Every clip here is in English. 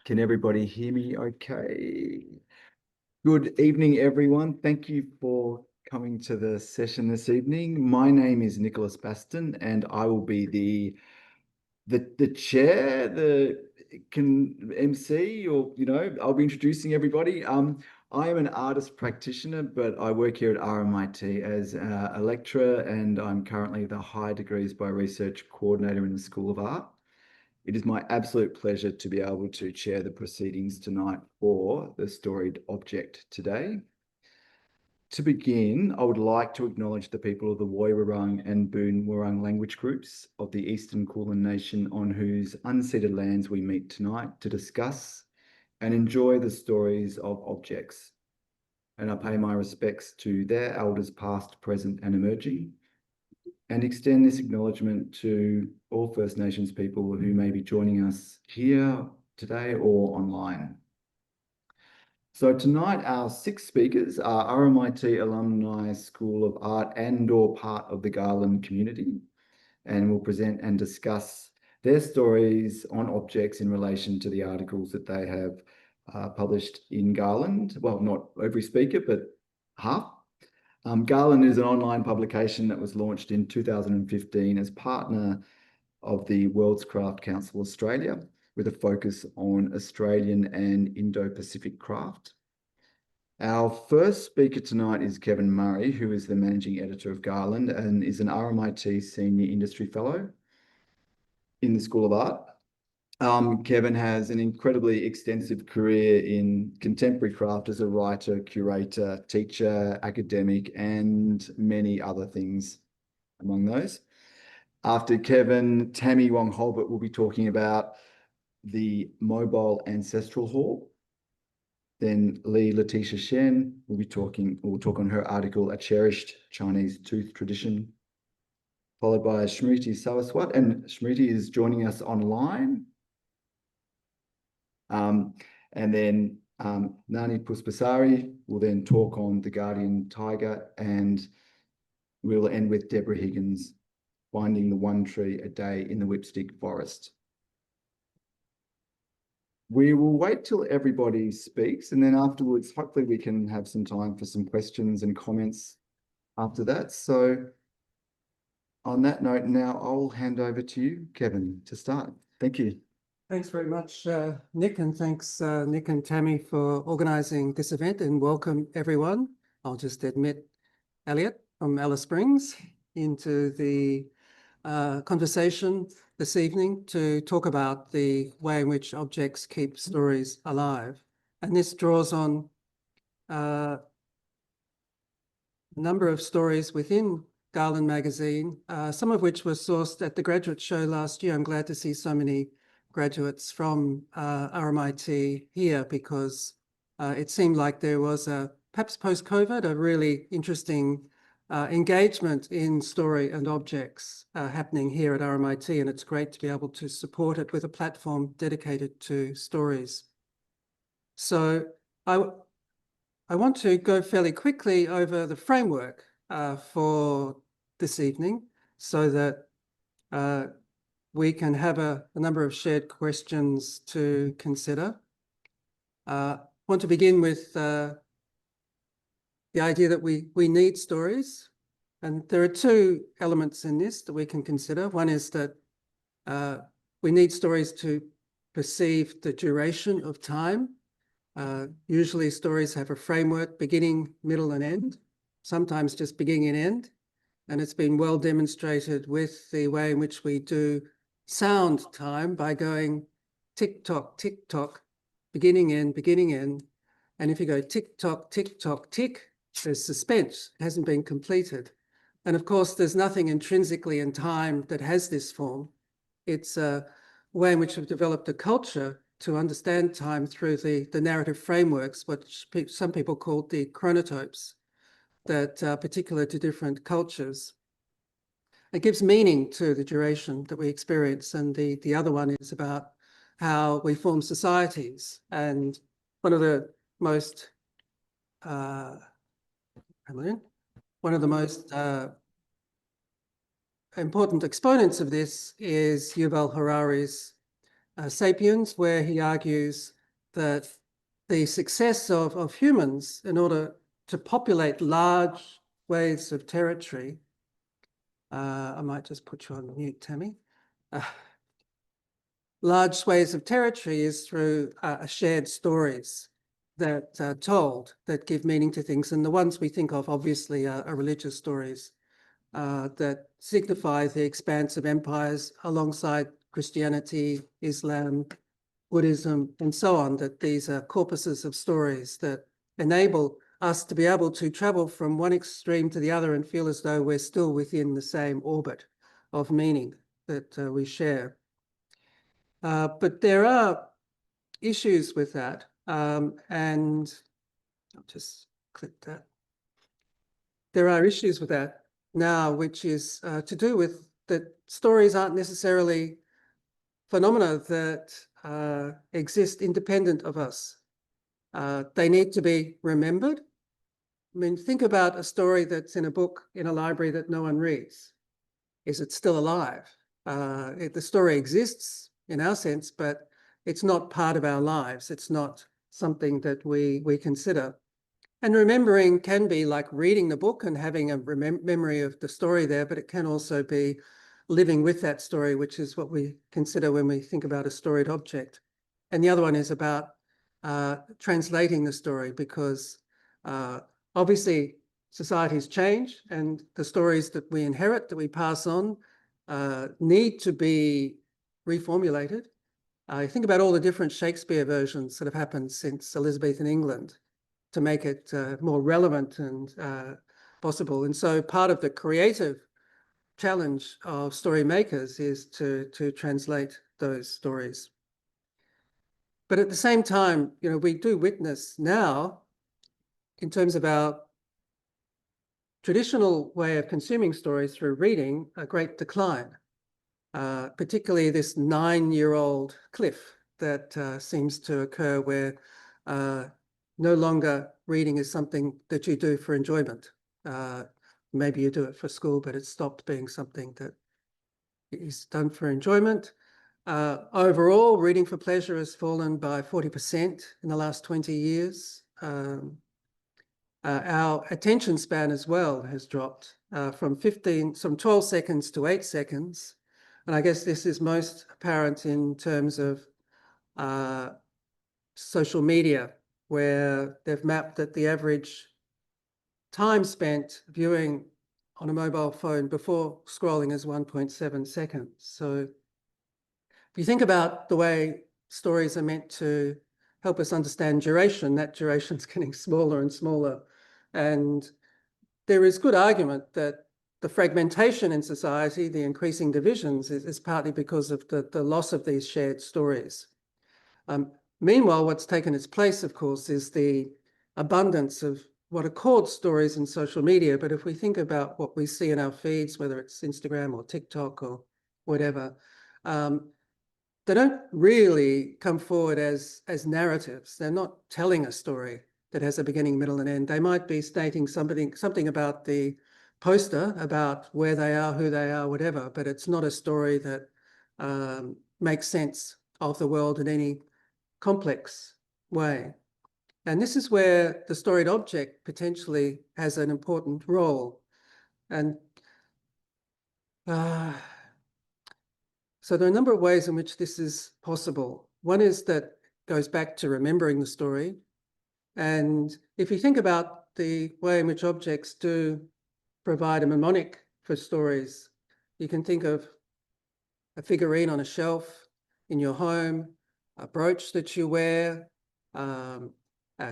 Can everybody hear me okay? Good evening, everyone. Thank you for coming to the session this evening. My name is Nicholas Baston, and I will be the chair, the MC, or I'll be introducing everybody. I am an artist practitioner, but I work here at RMIT as a lecturer, and I'm currently the High Degrees by Research Coordinator in the School of Art. It is my absolute pleasure to be able to chair the proceedings tonight for the Storied Object Today. To begin, I would like to acknowledge the people of the Woiwurrung and Boon Wurrung language groups of the Eastern Kulin Nation on whose unceded lands we meet tonight to discuss and enjoy the stories of objects. And I pay my respects to their elders past, present and emerging, and extend this acknowledgement to all First Nations people who may be joining us here today or online. So tonight, our 6 speakers are RMIT Alumni School of Art and/or part of the Garland community, and will present and discuss their stories on objects in relation to the articles that they have published in Garland. Well, not every speaker, but half. Garland is an online publication that was launched in 2015 as partner of the World's Craft Council Australia, with a focus on Australian and Indo-Pacific craft. Our first speaker tonight is Kevin Murray, who is the managing editor of Garland and is an RMIT Senior Industry Fellow in the School of Art. Kevin has an incredibly extensive career in contemporary craft as a writer, curator, teacher, academic, and many other things among those. After Kevin, Tammy Wong-Holbert will be talking about the mobile Ancestral Hall. Then Lee Letitia Shen will talk on her article, A Cherished Chinese Tooth Tradition, followed by Smriti Saraswat, and Smriti is joining us online. And then Nani Puspasari will then talk on the Guardian Tiger, and we'll end with Debra Higgins, Finding the One Tree a Day in the Whipstick Forest. We will wait till everybody speaks, and then afterwards, hopefully we can have some time for some questions and comments after that. So on that note, now I'll hand over to you, Kevin, to start. Thank you. Thanks very much, Nick, and thanks, Nick and Tammy, for organising this event, and welcome everyone. I'll just admit Elliot from Alice Springs into the conversation this evening to talk about the way in which objects keep stories alive. And this draws on a number of stories within Garland magazine, some of which were sourced at the graduate show last year. I'm glad to see so many graduates from RMIT here, because it seemed like there was perhaps post-COVID, a really interesting engagement in story and objects happening here at RMIT, and it's great to be able to support it with a platform dedicated to stories. So I want to go fairly quickly over the framework for this evening, so that we can have a number of shared questions to consider. I want to begin with the idea that we need stories. And there are 2 elements in this that we can consider. One is that we need stories to perceive the duration of time. Usually stories have a framework, beginning, middle, and end, sometimes just beginning and end. And it's been well demonstrated with the way in which we do sound time by going tick-tock, tick-tock, beginning, end, beginning, end. And if you go tick-tock, tick-tock, tick, there's suspense, it hasn't been completed. And of course, there's nothing intrinsically in time that has this form. It's a way in which we've developed a culture to understand time through the narrative frameworks, which some people call the chronotopes, that are particular to different cultures. It gives meaning to the duration that we experience. And the other one is about how we form societies. And one of the most important exponents of this is Yuval Harari's Sapiens, where he argues that the success of humans in order to populate large swathes of territory, I might just put you on mute, Tammy. Large swathes of territory is through shared stories that are told that give meaning to things. And the ones we think of obviously are religious stories that signify the expanse of empires alongside Christianity, Islam, Buddhism, and so on, that these are corpuses of stories that enable us to be able to travel from one extreme to the other and feel as though we're still within the same orbit of meaning that we share. But there are issues with that, and I'll just click that. There are issues with that now, which is to do with that stories aren't necessarily phenomena that exist independent of us. They need to be remembered. I mean, think about a story that's in a book in a library that no one reads. Is it still alive? The story exists in our sense, but it's not part of our lives. It's not something that we consider. And remembering can be like reading the book and having a memory of the story there, but it can also be living with that story, which is what we consider when we think about a storied object. And the other one is about translating the story, because obviously societies change and the stories that we inherit, that we pass on, need to be reformulated. I think about all the different Shakespeare versions that have happened since Elizabethan England to make it more relevant and possible. And so part of the creative challenge of story makers is to translate those stories. But at the same time, you know, we do witness now, in terms of our traditional way of consuming stories through reading, a great decline, particularly this 9-year-old cliff that seems to occur where no longer reading is something that you do for enjoyment. Maybe you do it for school, but it's stopped being something that is done for enjoyment. Overall, reading for pleasure has fallen by 40% in the last 20 years. Our attention span as well has dropped from 12 seconds to 8 seconds. And I guess this is most apparent in terms of social media, where they've mapped that the average time spent viewing on a mobile phone before scrolling is 1.7 seconds. So if you think about the way stories are meant to help us understand duration, that duration's getting smaller and smaller. And there is good argument that the fragmentation in society, the increasing divisions, is partly because of the loss of these shared stories. Meanwhile, what's taken its place, of course, is the abundance of what are called stories in social media. But if we think about what we see in our feeds, whether it's Instagram or TikTok or whatever, they don't really come forward as narratives. They're not telling a story that has a beginning, middle, and end. They might be stating something about the poster, about where they are, who they are, whatever, but it's not a story that makes sense of the world in any complex way. And this is where the storied object potentially has an important role. And so there are a number of ways in which this is possible. One is that goes back to remembering the story. And if you think about the way in which objects do provide a mnemonic for stories, you can think of a figurine on a shelf in your home, a brooch that you wear,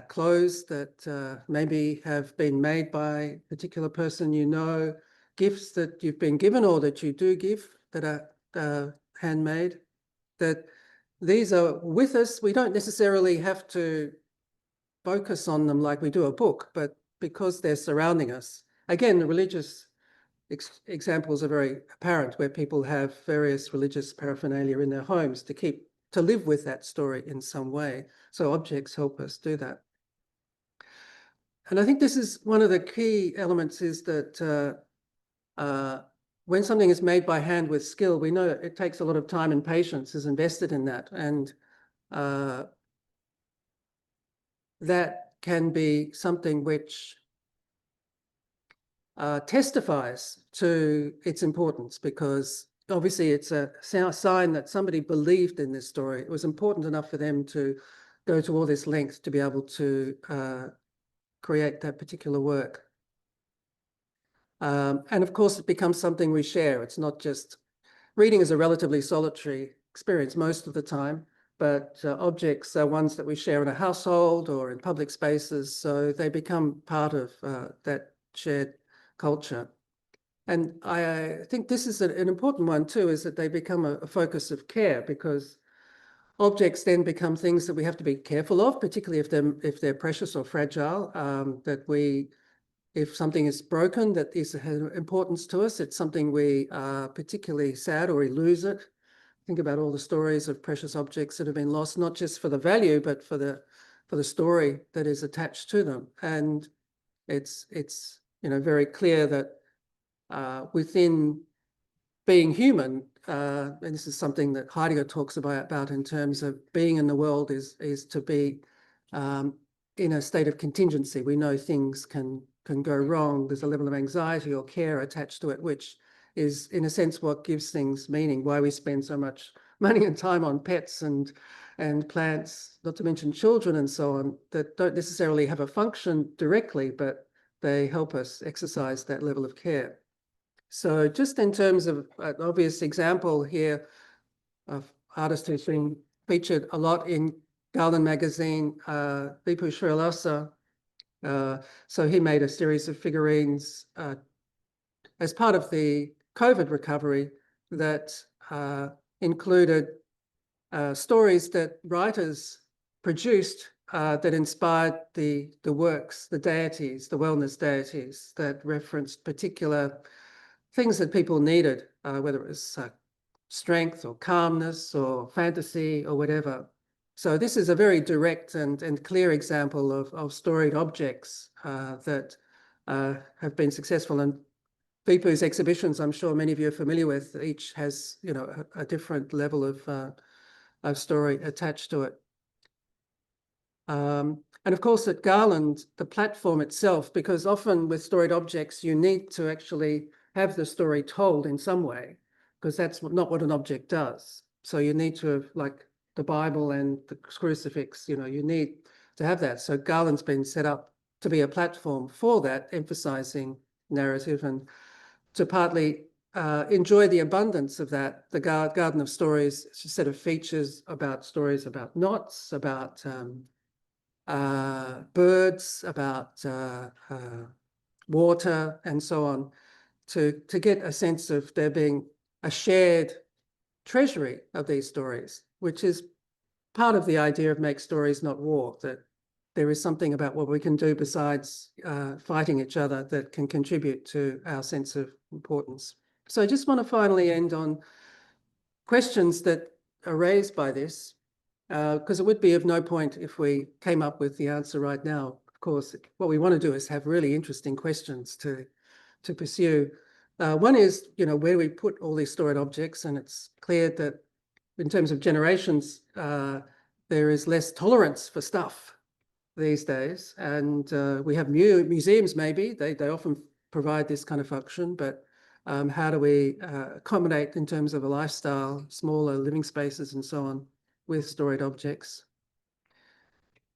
clothes that maybe have been made by a particular person you know, gifts that you've been given or that you do give that are handmade, that these are with us. We don't necessarily have to focus on them like we do a book, but because they're surrounding us. Again, the religious examples are very apparent, where people have various religious paraphernalia in their homes to live with that story in some way. So objects help us do that. And I think this is one of the key elements, is that when something is made by hand with skill, we know it takes a lot of time and patience is invested in that. And that can be something which testifies to its importance, because obviously it's a sign that somebody believed in this story. It was important enough for them to go to all this length to be able to create that particular work. And of course, it becomes something we share. It's not just, reading is a relatively solitary experience most of the time, but objects are ones that we share in a household or in public spaces, so they become part of that shared culture. And I think this is an important one too, is that they become a focus of care, because objects then become things that we have to be careful of, particularly if they're precious or fragile, that we, if something is broken that is of importance to us, it's something we are particularly sad or we lose it. Think about all the stories of precious objects that have been lost, not just for the value, but for the story that is attached to them. And it's very clear that within being human, and this is something that Heidegger talks about in terms of being in the world, is to be in a state of contingency. We know things can go wrong. There's a level of anxiety or care attached to it, which is, in a sense, what gives things meaning, why we spend so much money and time on pets and plants, not to mention children and so on, that don't necessarily have a function directly, but they help us exercise that level of care. So just in terms of an obvious example here of artist who's been featured a lot in Garland magazine, Vipul Srivalasa. So he made a series of figurines as part of the COVID recovery that included stories that writers produced that inspired the works, the deities, the wellness deities, that referenced particular things that people needed, whether it was strength or calmness or fantasy or whatever. So this is a very direct and clear example of storied objects that have been successful. And Vipul's exhibitions, I'm sure many of you are familiar with, each has a different level of story attached to it. And of course at Garland, the platform itself, because often with storied objects, you need to actually have the story told in some way, because that's not what an object does. So you need to have, like the Bible and the crucifix, you need to have that. So Garland's been set up to be a platform for that, emphasizing narrative, and to partly enjoy the abundance of that. The Garden of Stories, it's a set of features about stories about knots, about birds, about water, and so on, to get a sense of there being a shared treasury of these stories, which is part of the idea of make stories, not war, that there is something about what we can do besides fighting each other that can contribute to our sense of importance. So I just want to finally end on questions that are raised by this, because it would be of no point if we came up with the answer right now. Of course, what we want to do is have really interesting questions to pursue. One is, where do we put all these storied objects? And it's clear that in terms of generations, there is less tolerance for stuff these days. And we have museums, maybe, they often provide this kind of function, but how do we accommodate in terms of a lifestyle, smaller living spaces and so on with storied objects?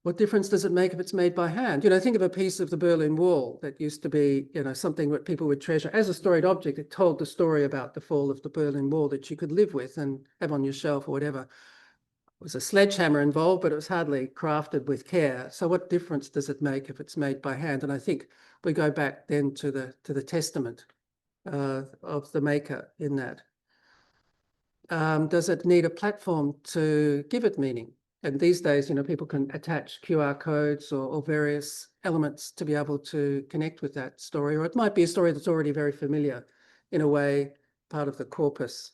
What difference does it make if it's made by hand? Think of a piece of the Berlin Wall that used to be, something that people would treasure. As a storied object, it told the story about the fall of the Berlin Wall that you could live with and have on your shelf or whatever. There was a sledgehammer involved, but it was hardly crafted with care. So what difference does it make if it's made by hand? And I think we go back then to the testament of the maker in that. Does it need a platform to give it meaning? And these days, people can attach QR codes or various elements to be able to connect with that story. Or it might be a story that's already very familiar, in a way, part of the corpus.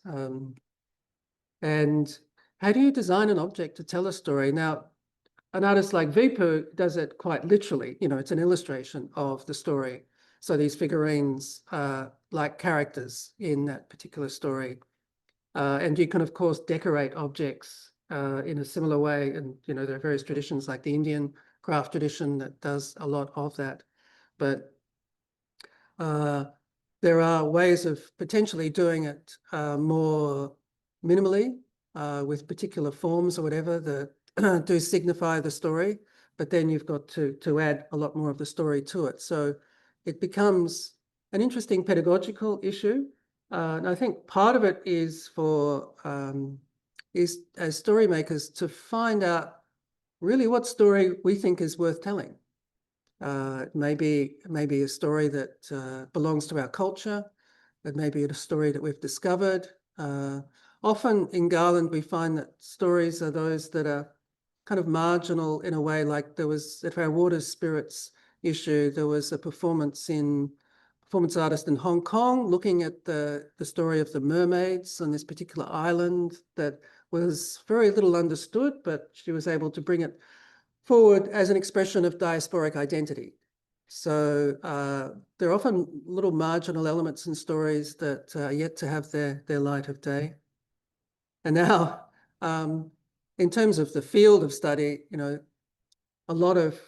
And how do you design an object to tell a story? Now, an artist like Vipul does it quite literally. It's an illustration of the story. So these figurines are like characters in that particular story. And you can, of course, decorate objects in a similar way. And, there are various traditions like the Indian craft tradition that does a lot of that. But there are ways of potentially doing it more minimally with particular forms or whatever that do signify the story, but then you've got to add a lot more of the story to it. So it becomes an interesting pedagogical issue. And I think part of it is is as story makers to find out really what story we think is worth telling. Maybe a story that belongs to our culture. It may be a story that we've discovered. Often in Garland, we find that stories are those that are kind of marginal in a way, like there was at our water spirits issue, there was a performance artist in Hong Kong looking at the story of the mermaids on this particular island that was very little understood, but she was able to bring it forward as an expression of diasporic identity. So there are often little marginal elements in stories that are yet to have their light of day. And now, in terms of the field of study, a lot of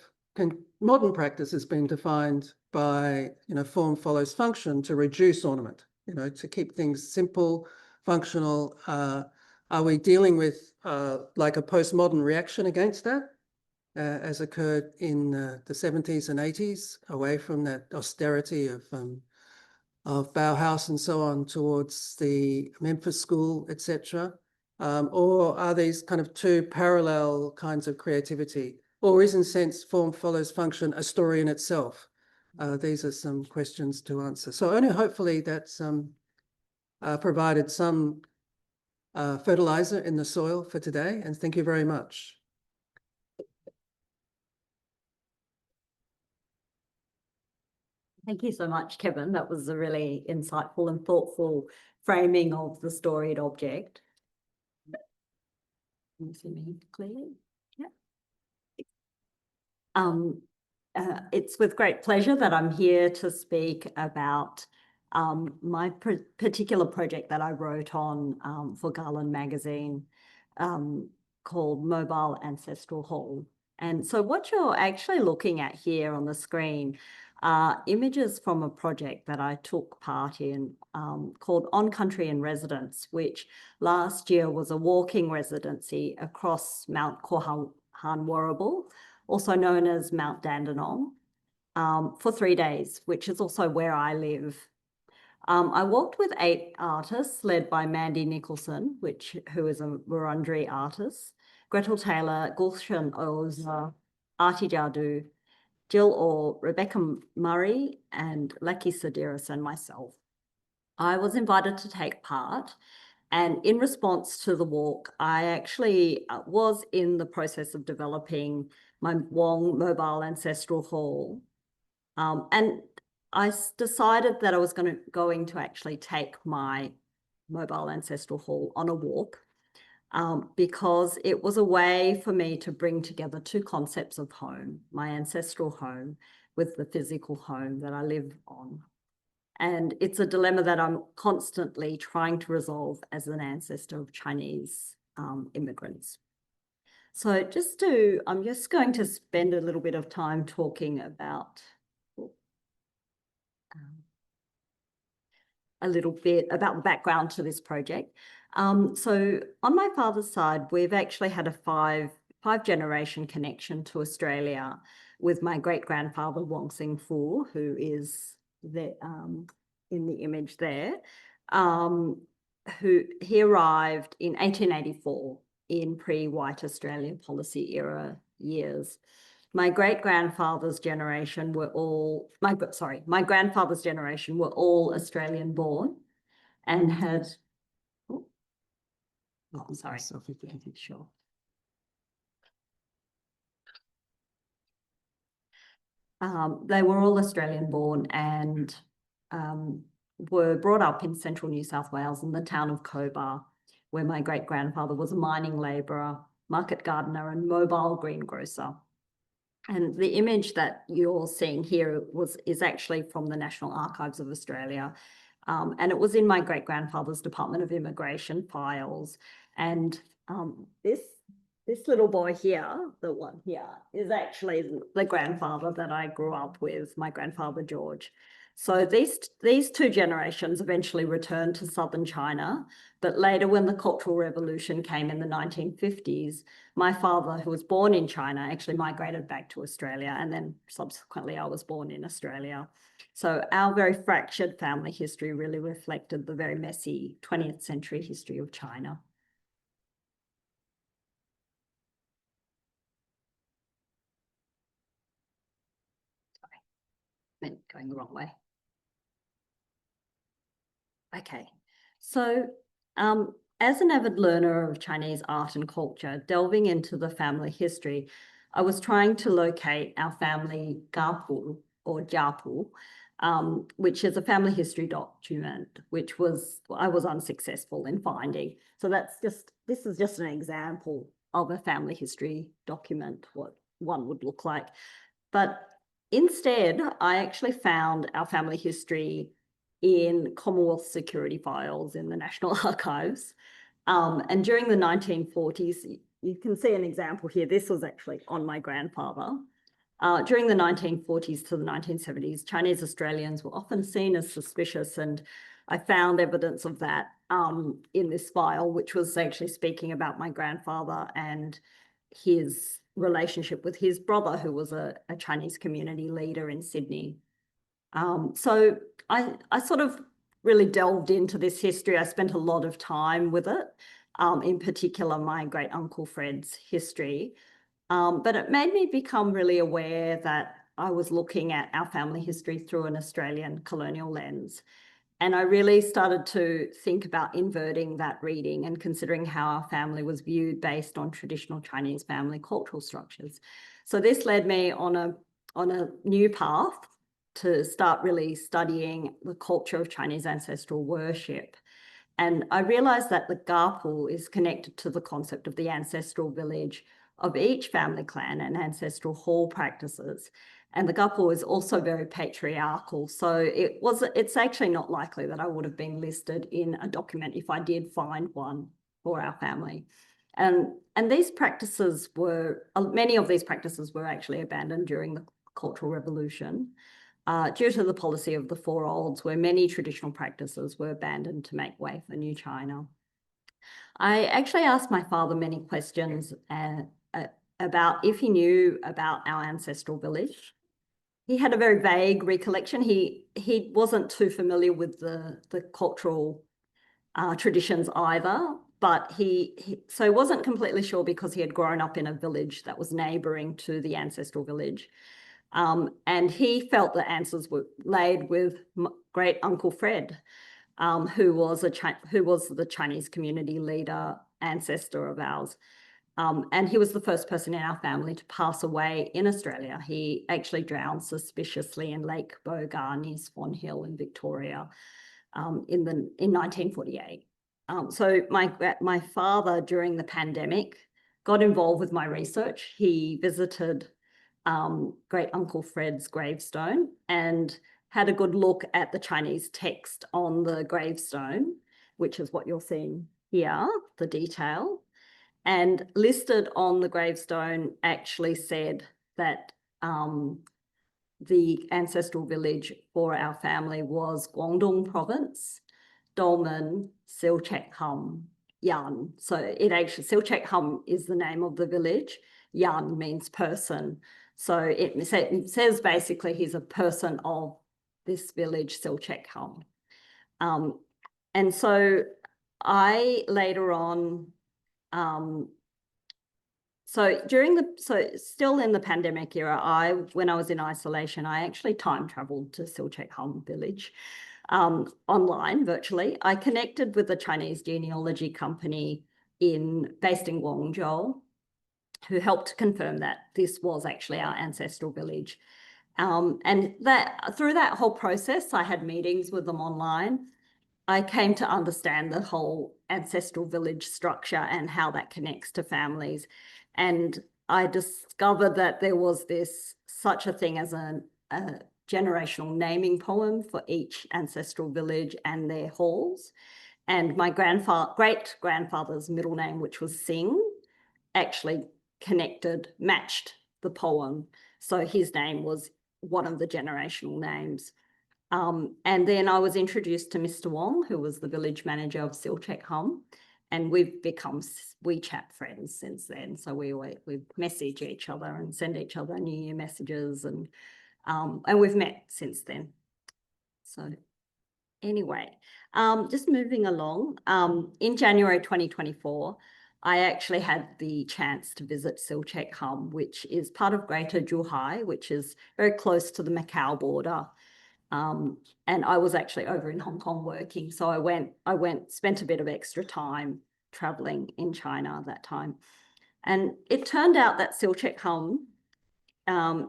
modern practice has been defined by, form follows function to reduce ornament, to keep things simple, functional. Are we dealing with like a postmodern reaction against that? As occurred in the 70s and 80s, away from that austerity of Bauhaus and so on towards the Memphis School, etc. Or are these kind of two parallel kinds of creativity? Or is, in a sense, form follows function a story in itself? These are some questions to answer. So only hopefully that's provided some fertilizer in the soil for today. And thank you very much. Thank you so much, Kevin. That was a really insightful and thoughtful framing of the storied object. Can you see me clearly? Yeah. It's with great pleasure that I'm here to speak about my particular project that I wrote on for Garland magazine called Mobile Ancestral Hall. And so what you're actually looking at here on the screen are images from a project that I took part in called On Country in Residence, which last year was a walking residency across Mount Korhan Warrable, also known as Mount Dandenong, for 3 days, which is also where I live. I walked with 8 artists led by Mandy Nicholson, who is a Wurundjeri artist, Gretel Taylor, Gulshan Oza, Arti Jadu, Jill Orr, Rebecca Murray, and Laki Sadiris and myself. I was invited to take part, and in response to the walk, I actually was in the process of developing my Wong Mobile Ancestral Hall. And I decided that I was going to actually take my Mobile Ancestral Hall on a walk because it was a way for me to bring together 2 concepts of home, my ancestral home with the physical home that I live on. And it's a dilemma that I'm constantly trying to resolve as an ancestor of Chinese immigrants. So I'm just going to spend a little bit of time talking about a little bit about the background to this project. So on my father's side, we've actually had a five generation connection to Australia with my great-grandfather Wong Sing Fu, who is the, in the image there, he arrived in 1884 in pre-white Australia policy era years. My great-grandfather's generation were all, my grandfather's generation were all Australian born and had, sorry, sure. They were all Australian born and were brought up in central New South Wales in the town of Cobar, where my great-grandfather was a mining labourer, market gardener and mobile greengrocer. And the image that you're seeing here is actually from the National Archives of Australia. And it was in my great-grandfather's Department of Immigration files. And this little boy here, the one here, is actually the grandfather that I grew up with, my grandfather George. So these two generations eventually returned to southern China, but later when the Cultural Revolution came in the 1950s, my father, who was born in China, actually migrated back to Australia, and then subsequently I was born in Australia. So our very fractured family history really reflected the very messy 20th century history of China. Going the wrong way. Okay, so as an avid learner of Chinese art and culture, delving into the family history, I was trying to locate our family gapu or jiapu, which is a family history document, which I was unsuccessful in finding. So this is just an example of a family history document, what one would look like. But instead, I actually found our family history in Commonwealth security files in the National Archives. And during the 1940s, you can see an example here. This was actually on my grandfather. During the 1940s to the 1970s, Chinese Australians were often seen as suspicious, and I found evidence of that in this file, which was actually speaking about my grandfather and his relationship with his brother, who was a Chinese community leader in Sydney. So I sort of really delved into this history. I spent a lot of time with it, in particular my great uncle Fred's history. But it made me become really aware that I was looking at our family history through an Australian colonial lens. And I really started to think about inverting that reading and considering how our family was viewed based on traditional Chinese family cultural structures. So this led me on a new path to start really studying the culture of Chinese ancestral worship. And I realized that the gapu is connected to the concept of the ancestral village of each family clan and ancestral hall practices. And the gapu is also very patriarchal. So it's actually not likely that I would have been listed in a document if I did find one for our family. And these practices many of these practices were actually abandoned during the Cultural Revolution, due to the policy of the Four Olds, where many traditional practices were abandoned to make way for new China. I actually asked my father many questions about if he knew about our ancestral village. He had a very vague recollection. He wasn't too familiar with the cultural traditions either, but so he wasn't completely sure because he had grown up in a village that was neighbouring to the ancestral village. And he felt the answers were laid with great uncle Fred, who was the Chinese community leader, ancestor of ours. And he was the first person in our family to pass away in Australia. He actually drowned suspiciously in Lake Bogar near Swan Hill in Victoria in 1948. So my father, during the pandemic, got involved with my research. He visited great uncle Fred's gravestone and had a good look at the Chinese text on the gravestone, which is what you're seeing here, the detail. And listed on the gravestone actually said that the ancestral village for our family was Guangdong province, Dolmen, Silchek Hum, Yan. So it actually, Silchek Hum is the name of the village. Yan means person. So it says basically he's a person of this village, Silchek Hum. And so I later on, still in the pandemic era, when I was in isolation, I actually time traveled to Silchek Hum village online virtually. I connected with a Chinese genealogy company based in Guangzhou, who helped confirm that this was actually our ancestral village. And through that whole process, I had meetings with them online. I came to understand the whole ancestral village structure and how that connects to families. And I discovered that there was such a thing as a generational naming poem for each ancestral village and their halls. And my great-grandfather's middle name, which was Singh, actually matched the poem. So his name was one of the generational names. And then I was introduced to Mr. Wong, who was the village manager of Silchek Hum, and we've become WeChat friends since then. So we message each other and send each other New Year messages, and we've met since then. So anyway, just moving along, in January 2024, I actually had the chance to visit Silchek Hum, which is part of Greater Zhuhai, which is very close to the Macau border. And I was actually over in Hong Kong working. So spent a bit of extra time traveling in China that time. And it turned out that Silchek Hum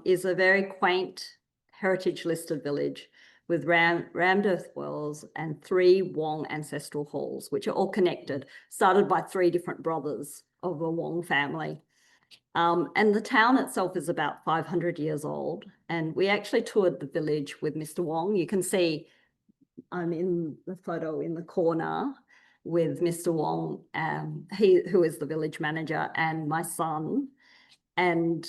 is a very quaint heritage listed village with rammed earth wells and 3 Wong ancestral halls, which are all connected, started by 3 different brothers of a Wong family. And the town itself is about 500 years old. And we actually toured the village with Mr. Wong. You can see I'm in the photo in the corner with Mr. Wong, who is the village manager, and my son. And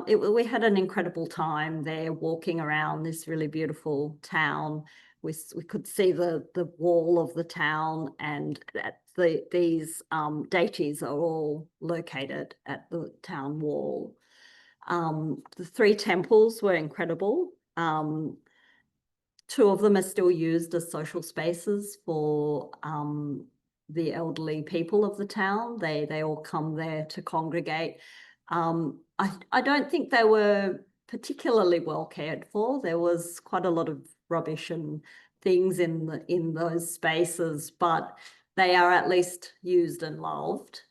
we had an incredible time there walking around this really beautiful town. We could see the wall of the town, and these deities are all located at the town wall. The 3 temples were incredible. 2 of them are still used as social spaces for the elderly people of the town. They all come there to congregate. I don't think they were particularly well cared for. There was quite a lot of rubbish and things in those spaces, but they are at least used and loved.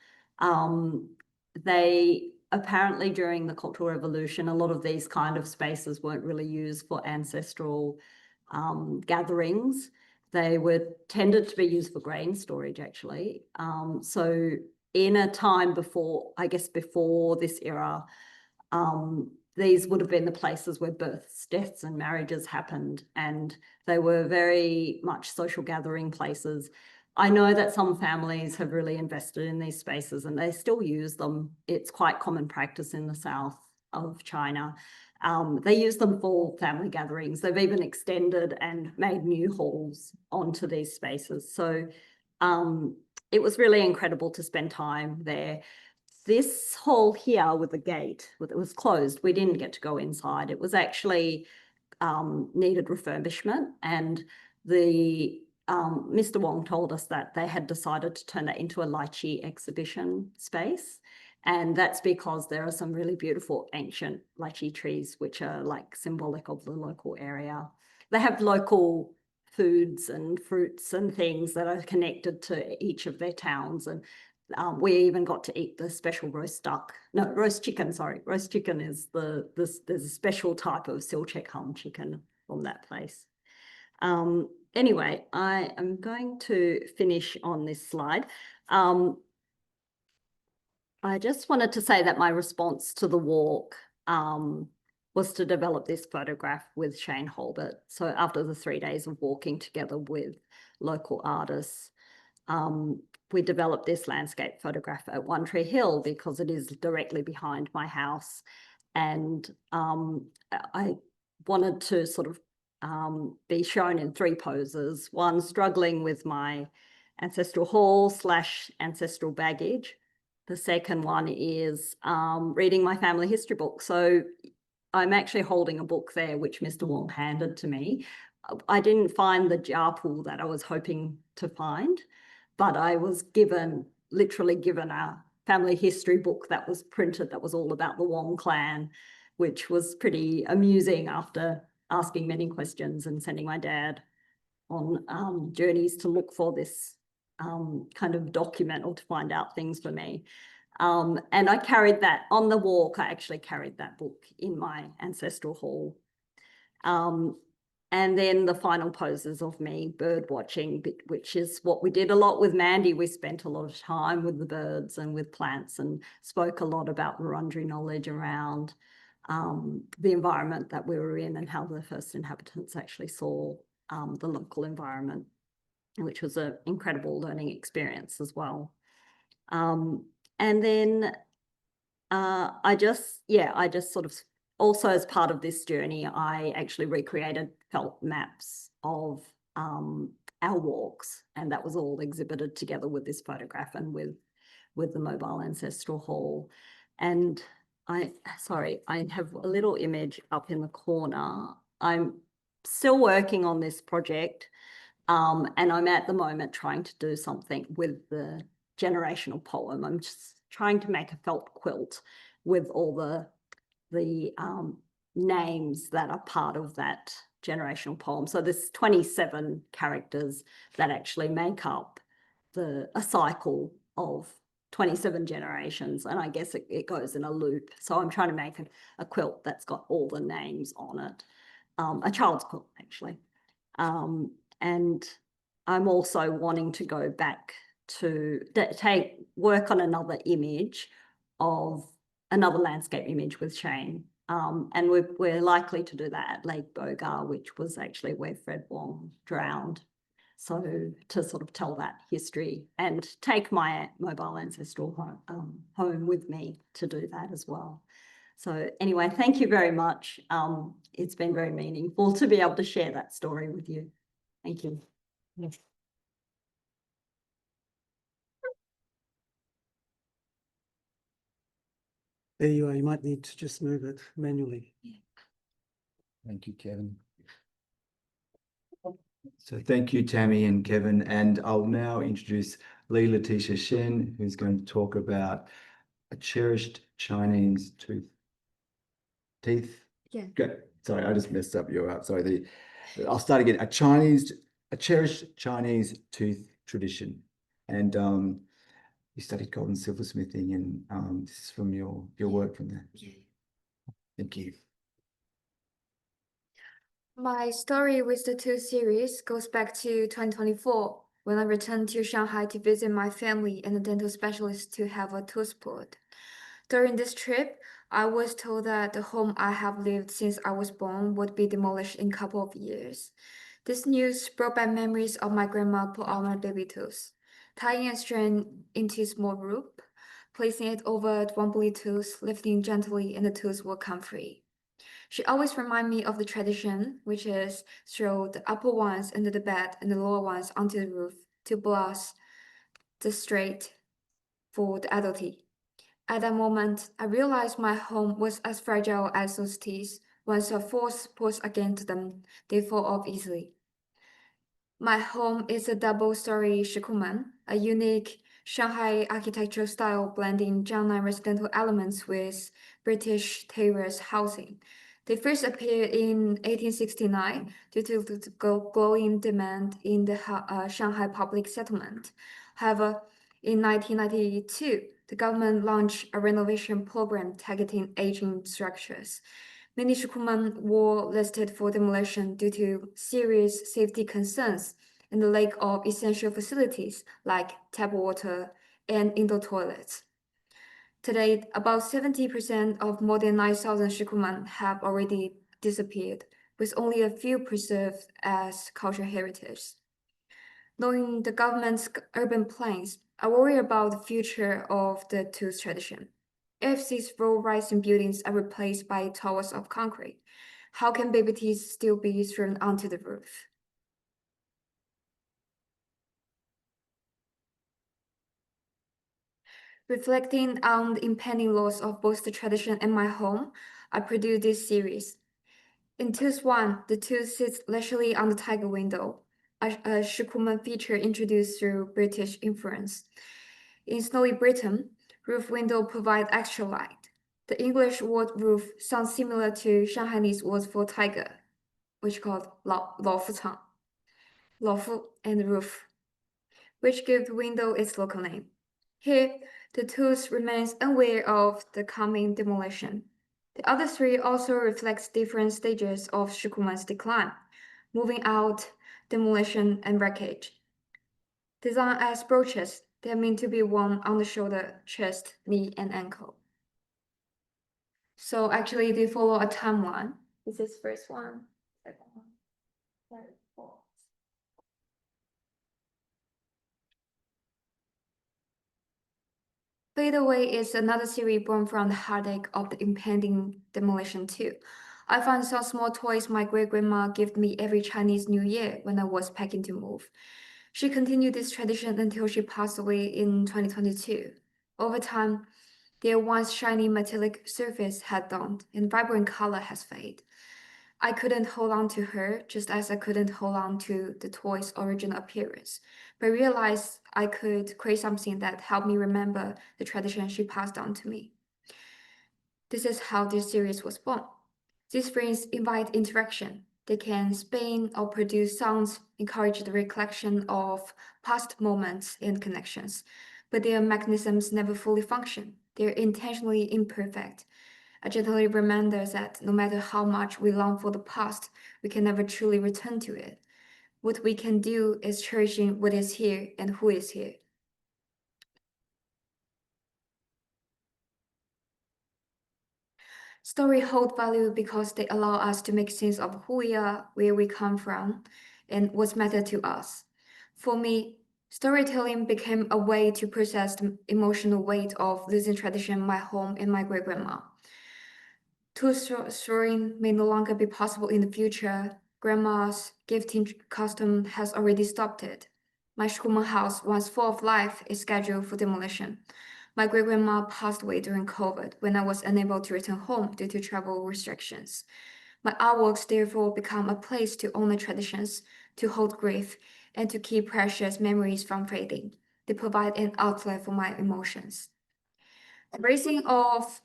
They apparently, during the Cultural Revolution, a lot of these kind of spaces weren't really used for ancestral gatherings. They were tended to be used for grain storage, actually. So in a time before, I guess before this era, these would have been the places where births, deaths, and marriages happened, and they were very much social gathering places. I know that some families have really invested in these spaces and they still use them. It's quite common practice in the south of China. They use them for family gatherings. They've even extended and made new halls onto these spaces. So it was really incredible to spend time there. This hall here with the gate, it was closed. We didn't get to go inside. It was actually needed refurbishment, and the Mr. Wong told us that they had decided to turn that into a lychee exhibition space. And that's because there are some really beautiful ancient lychee trees, which are like symbolic of the local area. They have local foods and fruits and things that are connected to each of their towns. And we even got to eat the special roast chicken, sorry. Roast chicken is there's a special type of Silchek Hum chicken from that place. Anyway, I am going to finish on this slide. I just wanted to say that my response to the walk was to develop this photograph with Shane Holbert. So after the 3 days of walking together with local artists, we developed this landscape photograph at One Tree Hill because it is directly behind my house. And I wanted to sort of be shown in 3 poses. One, struggling with my ancestral hall / ancestral baggage. The second one is reading my family history book. So I'm actually holding a book there, which Mr. Wong handed to me. I didn't find the jar pool that I was hoping to find, but I was literally given a family history book that was printed that was all about the Wong clan, which was pretty amusing after asking many questions and sending my dad on journeys to look for this kind of document or to find out things for me. And I carried that on the walk. I actually carried that book in my ancestral hall. And then the final poses of me bird watching, which is what we did a lot with Mandy. We spent a lot of time with the birds and with plants and spoke a lot about Wurundjeri knowledge around the environment that we were in and how the first inhabitants actually saw the local environment. which was an incredible learning experience as well. And then I just sort of, also as part of this journey, I actually recreated felt maps of our walks, and that was all exhibited together with this photograph and with the mobile ancestral hall. And I have a little image up in the corner. I'm still working on this project, and I'm at the moment trying to do something with the generational poem. I'm just trying to make a felt quilt with all the names that are part of that generational poem. So there's 27 characters that actually make up a cycle of 27 generations, and I guess it goes in a loop. So I'm trying to make a quilt that's got all the names on it, a child's quilt actually. And I'm also wanting to go back to work on another image of another landscape image with Shane. And we're likely to do that at Lake Bogar, which was actually where Fred Wong drowned. So to sort of tell that history and take my mobile ancestral home with me to do that as well. So anyway, thank you very much. It's been very meaningful to be able to share that story with you. Thank you. Yes. There you are. You might need to just move it manually. Thank you, Kevin. So thank you, Tammy and Kevin. And I'll now introduce Lee Letitia Shen, who's going to talk about a cherished Chinese teeth. Yeah. Good. Sorry, I just messed up your sorry. I'll start again. A cherished Chinese tooth tradition. And you studied gold and silversmithing, and this is from your work from there. Yeah. Thank you. My story with the tooth series goes back to 2024 when I returned to Shanghai to visit my family and a dental specialist to have a tooth pulled. During this trip, I was told that the home I have lived since I was born would be demolished in a couple of years. This news brought back memories of my grandma pull out my baby tooth, tying a strand into a small rope, placing it over one wobbly tooth, lifting gently, and the tooth will come free. She always reminds me of the tradition, which is throw the upper ones under the bed and the lower ones onto the roof to blast the straight for the adulty. At that moment, I realized my home was as fragile as those teeth. Once a force pulls against them, they fall off easily. My home is a double-story shikuman, a unique Shanghai architectural style blending Jiangnan residential elements with British terrace housing. They first appeared in 1869 due to the growing demand in the Shanghai public settlement. However, in 1992, the government launched a renovation program targeting aging structures. Many shikuman were listed for demolition due to serious safety concerns and the lack of essential facilities like tap water and indoor toilets. Today, about 70% of more than 9,000 shikuman have already disappeared, with only a few preserved as cultural heritage. Knowing the government's urban plans, I worry about the future of the tooth tradition. If these low-rising buildings are replaced by towers of concrete, how can baby teeth still be thrown onto the roof? Reflecting on the impending loss of both the tradition and my home, I produced this series. In Tooth 1, the tooth sits leisurely on the tiger window, a shikuman feature introduced through British influence. In Snowy Britain, roof window provide extra light. The English word roof sounds similar to Shanghainese words for tiger, which called 老夫场, 老夫 and roof, which give the window its local name. Here, the tooth remains unaware of the coming demolition. The other three also reflects different stages of shikuman's decline, moving out, demolition, and wreckage. Designed as brooches, they are meant to be worn on the shoulder, chest, knee, and ankle. So actually, they follow a timeline. This is first one, second one, third, fourth. Fade Away is another series born from the heartache of the impending demolition too. I found some small toys my great-grandma gave me every Chinese New Year when I was packing to move. She continued this tradition until she passed away in 2022. Over time, their once shiny metallic surface had dulled and vibrant color has faded. I couldn't hold on to her, just as I couldn't hold on to the toy's original appearance, but realized I could create something that helped me remember the tradition she passed on to me. This is how this series was born. These frames invite interaction. They can spin or produce sounds, encourage the recollection of past moments and connections, but their mechanisms never fully function. They're intentionally imperfect. A gentle reminder that no matter how much we long for the past, we can never truly return to it. What we can do is cherishing what is here and who is here. Stories hold value because they allow us to make sense of who we are, where we come from, and what's mattered to us. For me, storytelling became a way to process the emotional weight of losing tradition in my home and my great-grandma. Storing may no longer be possible in the future. Grandma's gifting custom has already stopped it. My Schumann house, once full of life, is scheduled for demolition. My great-grandma passed away during COVID when I was unable to return home due to travel restrictions. My artworks therefore become a place to honor traditions, to hold grief, and to keep precious memories from fading. They provide an outlet for my emotions. Embracing of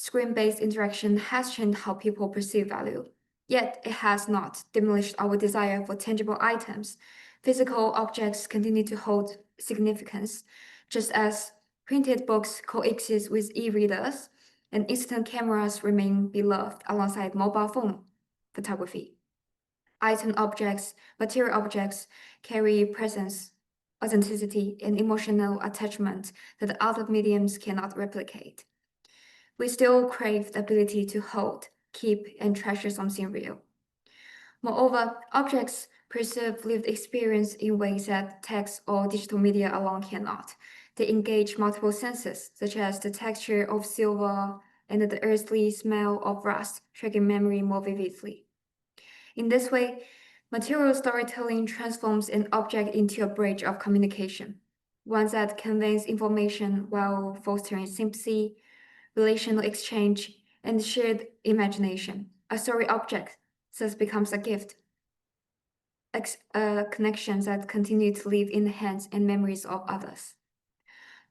screen-based interaction has changed how people perceive value, yet it has not diminished our desire for tangible items. Physical objects continue to hold significance, just as printed books coexist with e-readers and instant cameras remain beloved alongside mobile phone photography. Material objects carry presence, authenticity, and emotional attachment that other mediums cannot replicate. We still crave the ability to hold, keep, and treasure something real. Moreover, objects preserve lived experience in ways that text or digital media alone cannot. They engage multiple senses, such as the texture of silver and the earthly smell of rust, triggering memory more vividly. In this way, material storytelling transforms an object into a bridge of communication, one that conveys information while fostering sympathy, relational exchange, and shared imagination. A story object thus becomes a gift, a connection that continues to live in the hands and memories of others.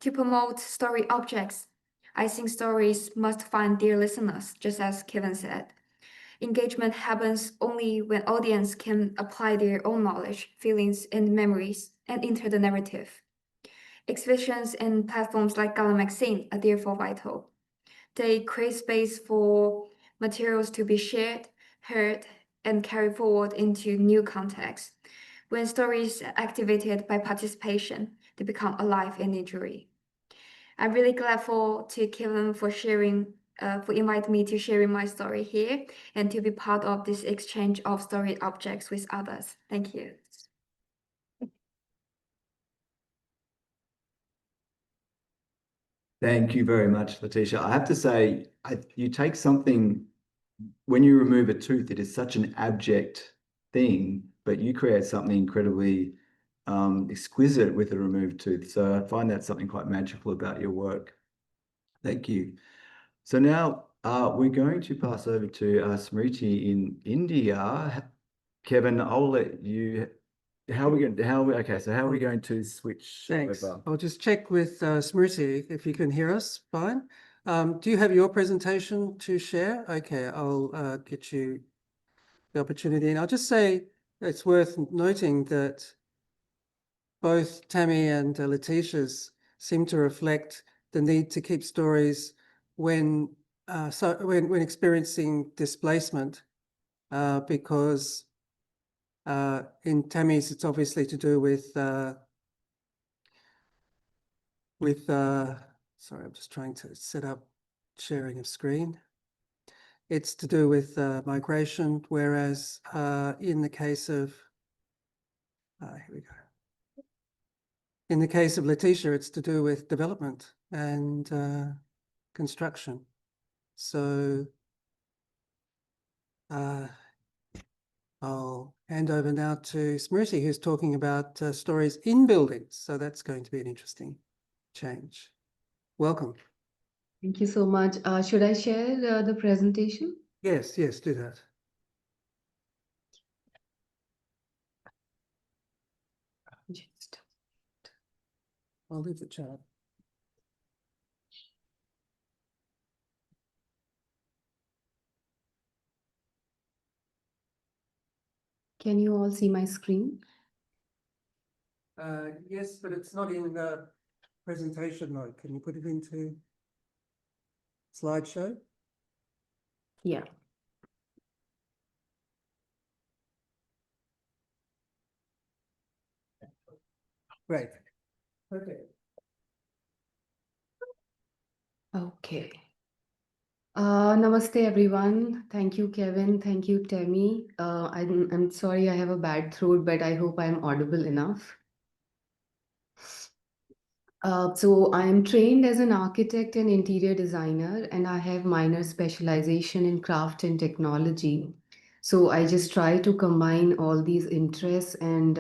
To promote story objects, I think stories must find their listeners, just as Kevin said. Engagement happens only when audience can apply their own knowledge, feelings, and memories and enter the narrative. Exhibitions and platforms like Garland magazine are therefore vital. They create space for materials to be shared, heard, and carried forward into new contexts. When stories are activated by participation, they become alive and enduring. I'm really glad to Kevin for inviting me to sharing my story here and to be part of this exchange of storied objects with others. Thank you. Thank you very much, Letitia. I have to say, you take something, when you remove a tooth, it is such an abject thing, but you create something incredibly exquisite with a removed tooth. So I find that something quite magical about your work. Thank you. So now we're going to pass over to Smriti in India. Kevin, I'll let you. How are we going to switch Thanks. over? I'll just check with Smriti if you can hear us fine. Do you have your presentation to share? Okay, I'll get you the opportunity. And I'll just say it's worth noting that both Tammy and Letitia's seem to reflect the need to keep stories when experiencing displacement, because in Tammy's it's obviously to do with sorry, I'm just trying to set up sharing of screen. It's to do with migration, whereas in the case of here we go. In the case of Letitia, it's to do with development. and construction. So I'll hand over now to Smriti, who's talking about stories in buildings. So that's going to be an interesting change. Welcome. Thank you so much. Should I share the presentation? Yes, do that. Just I'll leave the chat. Can you all see my screen? Yes, but it's not in the presentation mode. Can you put it into slideshow? Yeah. Great. Okay. Okay. Namaste, everyone. Thank you, Kevin. Thank you, Temi. I'm sorry I have a bad throat, but I hope I'm audible enough. So I'm trained as an architect and interior designer, and I have minor specialization in craft and technology. So I just try to combine all these interests and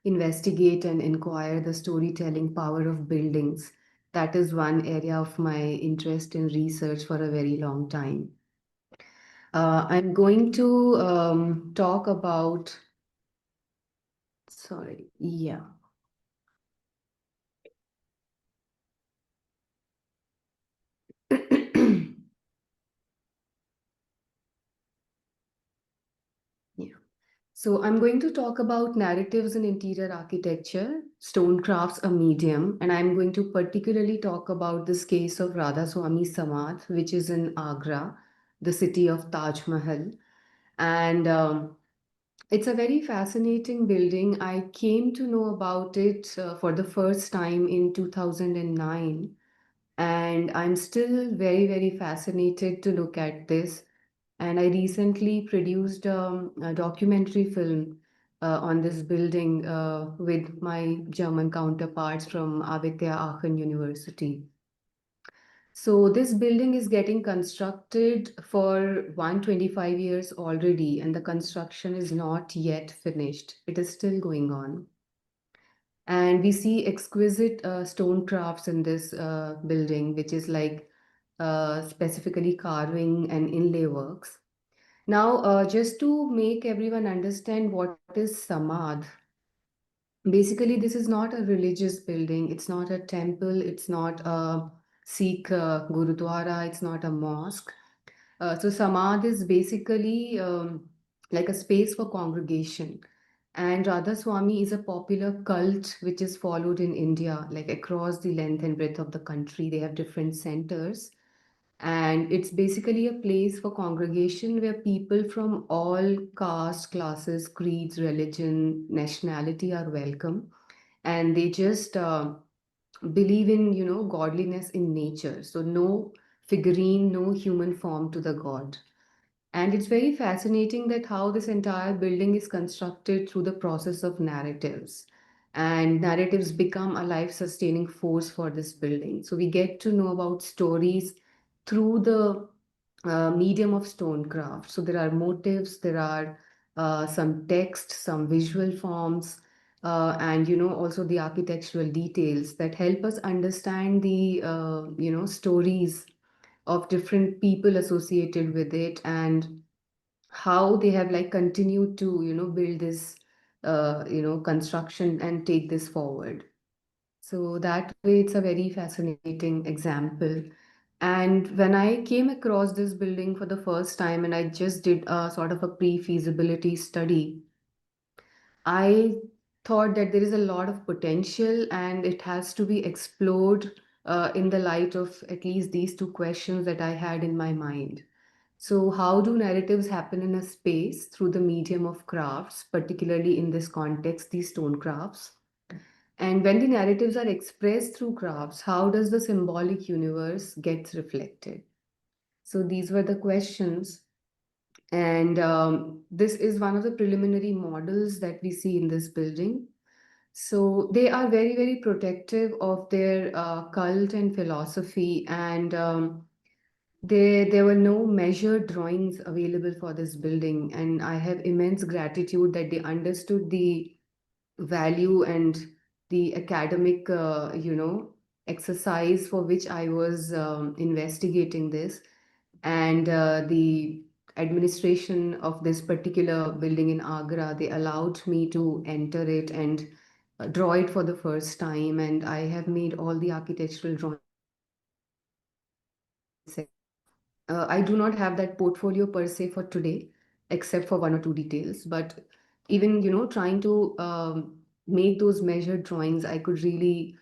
investigate and inquire the storytelling power of buildings. That is one area of my interest in research for a very long time. I'm going to talk about, sorry, yeah. Yeah. So I'm going to talk about narratives in interior architecture, stonecrafts a medium, and I'm going to particularly talk about this case of Radhaswami Samadh, which is in Agra, the city of Taj Mahal. And it's a very fascinating building. I came to know about it for the first time in 2009, and I'm still very, very fascinated to look at this. And I recently produced a documentary film on this building with my German counterparts from AWT Aachen University. So this building is getting constructed for 125 years already, and the construction is not yet finished. It is still going on. And we see exquisite stone crafts in this building, which is like specifically carving and inlay works. Now, just to make everyone understand what is Samadh, basically, this is not a religious building. It's not a temple. It's not a Sikh Gurudwara. It's not a mosque. So Samadh is basically like a space for congregation. And Radha Swami is a popular cult which is followed in India, like across the length and breadth of the country. They have different centers. And it's basically a place for congregation where people from all castes, classes, creeds, religion, nationality are welcome. And they just believe in, godliness in nature. So no figurine, no human form to the god. And it's very fascinating that how this entire building is constructed through the process of narratives. And narratives become a life-sustaining force for this building. So we get to know about stories through the medium of stonecraft. So there are motifs, there are some text, some visual forms, and also the architectural details that help us understand the stories of different people associated with it and how they have like continued to build this construction and take this forward. So that way it's a very fascinating example. And when I came across this building for the first time and I just did a sort of a pre-feasibility study, I thought that there is a lot of potential and it has to be explored in the light of at least these two questions that I had in my mind. So, how do narratives happen in a space through the medium of crafts, particularly in this context, these stone crafts? And when the narratives are expressed through crafts, how does the symbolic universe get reflected? So, these were the questions. And this is one of the preliminary models that we see in this building. So they are very, very protective of their cult and philosophy, and there were no measured drawings available for this building. And I have immense gratitude that they understood the value and the academic, exercise for which I was investigating this, and the administration of this particular building in Agra, they allowed me to enter it and draw it for the first time. And I have made all the architectural drawings. I do not have that portfolio per se for today, except for one or two details. But even, trying to make those measured drawings, I could really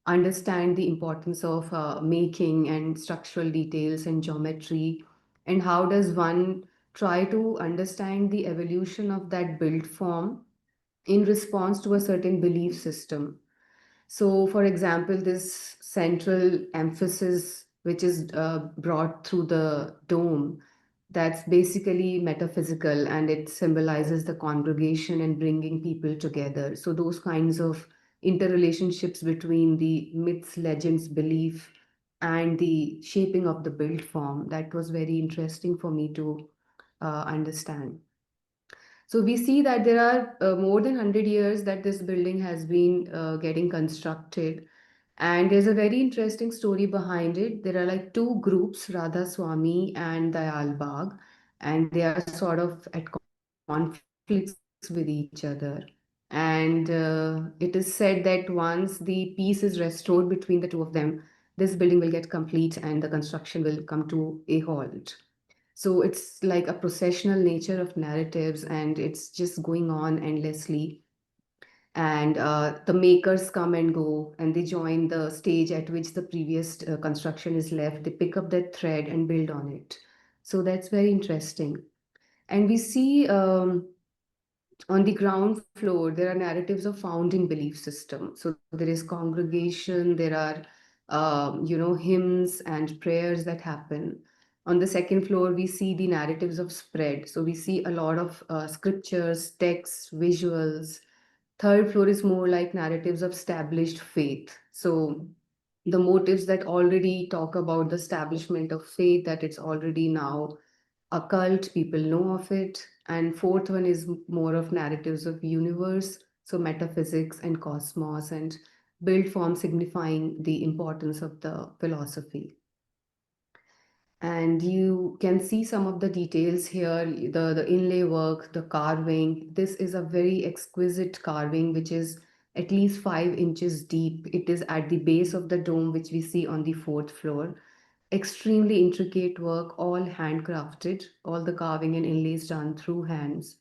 understand the importance of making and structural details and geometry, and how does one try to understand the evolution of that build form in response to a certain belief system. So, for example, this central emphasis, which is brought through the dome, that's basically metaphysical, and it symbolizes the congregation and bringing people together. So, those kinds of interrelationships between the myths, legends, belief, and the shaping of the build form, that was very interesting for me to understand. So we see that there are more than 100 years that this building has been getting constructed. And there's a very interesting story behind it. There are like two groups, Radha Swami and Dayal Bagh, and they are sort of at conflicts with each other. And it is said that once the peace is restored between the two of them, this building will get complete and the construction will come to a halt. So it's like a processional nature of narratives, and it's just going on endlessly. And the makers come and go, and they join the stage at which the previous construction is left. They pick up that thread and build on it. So that's very interesting. And we see on the ground floor, there are narratives of founding belief system. So there is congregation, there are, hymns and prayers that happen. On the second floor, we see the narratives of spread. So we see a lot of scriptures, texts, visuals. Third floor is more like narratives of established faith. So the motives that already talk about the establishment of faith, that it's already now occult, people know of it. And fourth one is more of narratives of universe, so metaphysics and cosmos, and build form signifying the importance of the philosophy. And you can see some of the details here, the inlay work, the carving. This is a very exquisite carving, which is at least 5 inches deep. It is at the base of the dome, which we see on the fourth floor. Extremely intricate work, all handcrafted, all the carving and inlays done through hands.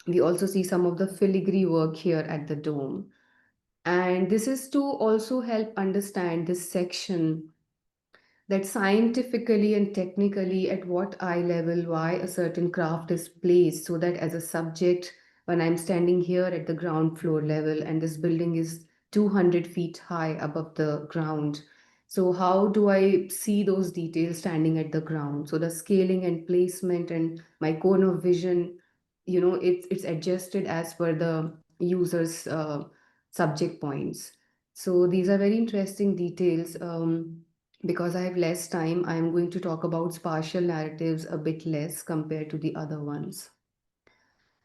We also see some of the filigree work here at the dome. And this is to also help understand this section, that scientifically and technically at what eye level why a certain craft is placed, so that as a subject, when I'm standing here at the ground floor level and this building is 200 feet high above the ground, so how do I see those details standing at the ground? So the scaling and placement and my cone of vision, it's adjusted as per the user's subject points. So these are very interesting details. Because I have less time, I am going to talk about spatial narratives a bit less compared to the other ones.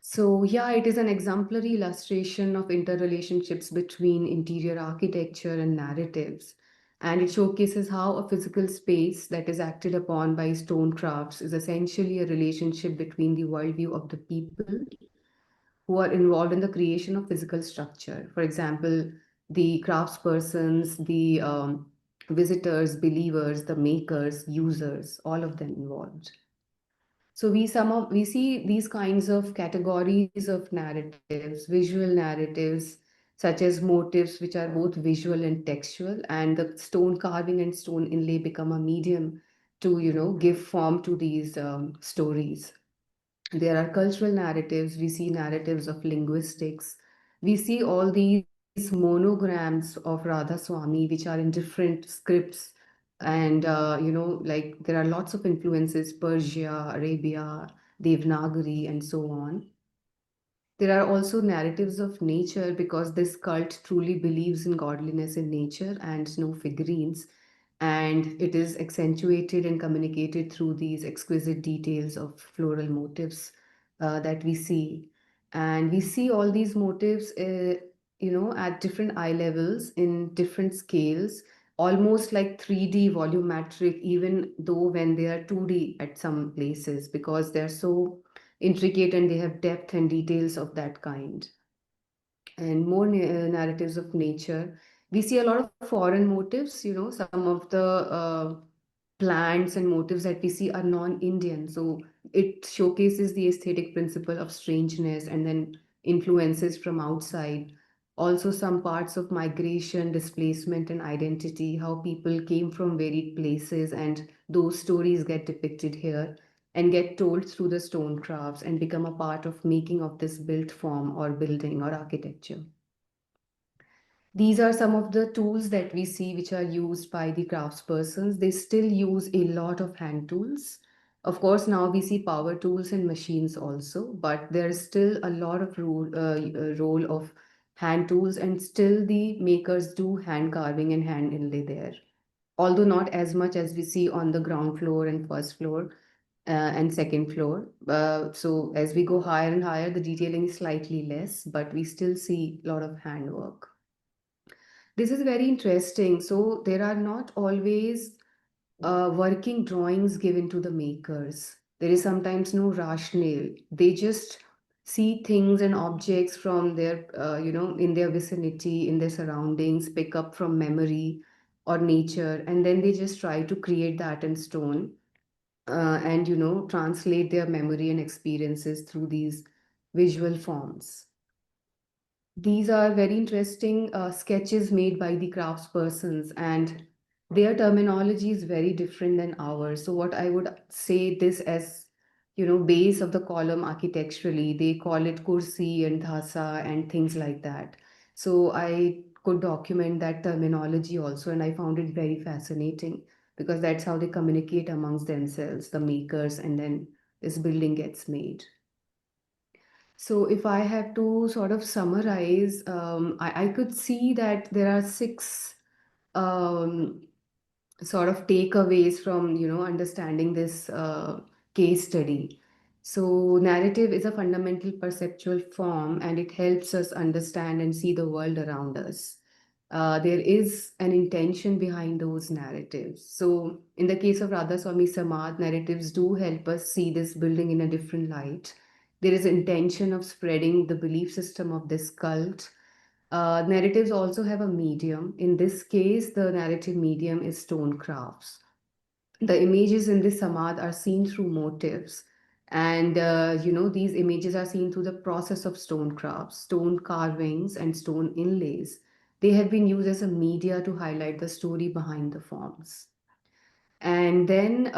So yeah, it is an exemplary illustration of interrelationships between interior architecture and narratives. And it showcases how a physical space that is acted upon by stone crafts is essentially a relationship between the worldview of the people who are involved in the creation of physical structure. For example, the craftspersons, the visitors, believers, the makers, users, all of them involved. So we see these kinds of categories of narratives, visual narratives, such as motifs, which are both visual and textual, and the stone carving and stone inlay become a medium to, give form to these stories. There are cultural narratives, we see narratives of linguistics, we see all these monograms of Radha Swami, which are in different scripts. And, like there are lots of influences, Persia, Arabia, Devanagari, and so on. There are also narratives of nature because this cult truly believes in godliness in nature and no figurines. And it is accentuated and communicated through these exquisite details of floral motifs that we see. And we see all these motifs, at different eye levels in different scales, almost like 3D volumetric, even though when they are 2D at some places, because they're so intricate and they have depth and details of that kind. And more narratives of nature. We see a lot of foreign motifs, some of the plants and motifs that we see are non-Indian. So it showcases the aesthetic principle of strangeness and then influences from outside. Also, some parts of migration, displacement, and identity, how people came from varied places, and those stories get depicted here and get told through the stone crafts and become a part of making of this built form or building or architecture. These are some of the tools that we see which are used by the craftspersons. They still use a lot of hand tools. Of course, now we see power tools and machines also, but there's still a lot of role of hand tools, and still the makers do hand carving and hand inlay there. Although not as much as we see on the ground floor and first floor and second floor. So as we go higher and higher, the detailing is slightly less, but we still see a lot of handwork. This is very interesting. So there are not always working drawings given to the makers. There is sometimes no rationale. They just see things and objects from their, in their vicinity, in their surroundings, pick up from memory or nature, and then they just try to create that in stone and, translate their memory and experiences through these visual forms. These are very interesting sketches made by the craftspersons, and their terminology is very different than ours. So what I would say this as, base of the column architecturally, they call it kursi and dhasa and things like that. So I could document that terminology also, and I found it very fascinating because that's how they communicate amongst themselves, the makers, and then this building gets made. So if I have to sort of summarize, I could see that there are six um, sort of takeaways from, understanding this case study. So narrative is a fundamental perceptual form, and it helps us understand and see the world around us. There is an intention behind those narratives. So in the case of Radha Swami Samad, narratives do help us see this building in a different light. There is intention of spreading the belief system of this cult. Narratives also have a medium. In this case, the narrative medium is stone crafts. The images in this samad are seen through motifs, and these images are seen through the process of stone crafts, stone carvings, and stone inlays. They have been used as a media to highlight the story behind the forms. And then,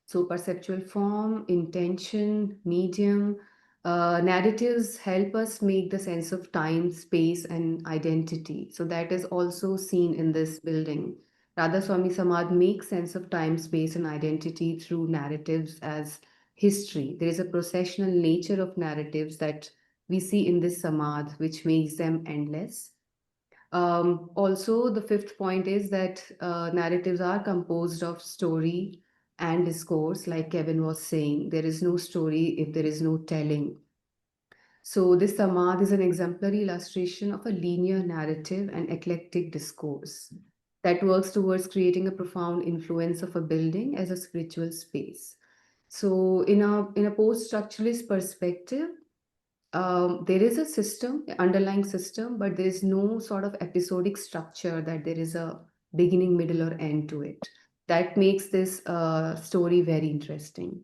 so perceptual form, intention, medium, narratives help us make the sense of time, space, and identity. So that is also seen in this building. Radha Swami Samad makes sense of time, space, and identity through narratives as history. There is a processional nature of narratives that we see in this Samad, which makes them endless. Also, the fifth point is that narratives are composed of story and discourse, like Kevin was saying. There is no story if there is no telling. So, this Samad is an exemplary illustration of a linear narrative and eclectic discourse that works towards creating a profound influence of a building as a spiritual space. So, in a post-structuralist perspective, there is a system, underlying system, but there is no sort of episodic structure that there is a beginning, middle, or end to it. That makes this story very interesting.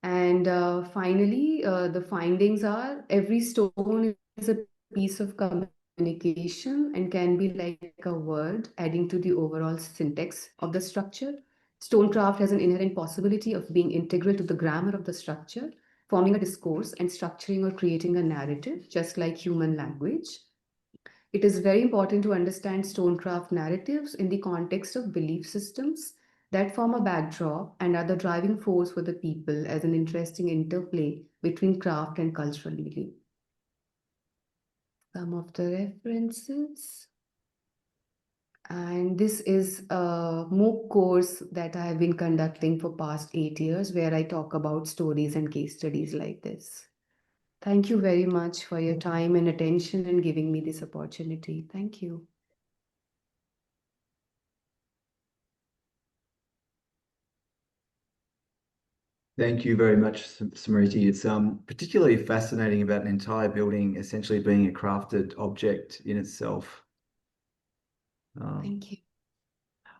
And finally, the findings are every stone is a piece of communication and can be like a word adding to the overall syntax of the structure. Stonecraft has an inherent possibility of being integral to the grammar of the structure, forming a discourse and structuring or creating a narrative, just like human language. It is very important to understand Stonecraft narratives in the context of belief systems that form a backdrop and are the driving force for the people as an interesting interplay between craft and cultural meaning. Some of the references. And this is a MOOC course that I have been conducting for past 8 years, where I talk about stories and case studies like this. Thank you very much for your time and attention and giving me this opportunity. Thank you. Thank you very much, Smriti. It's particularly fascinating about an entire building essentially being a crafted object in itself. Thank you.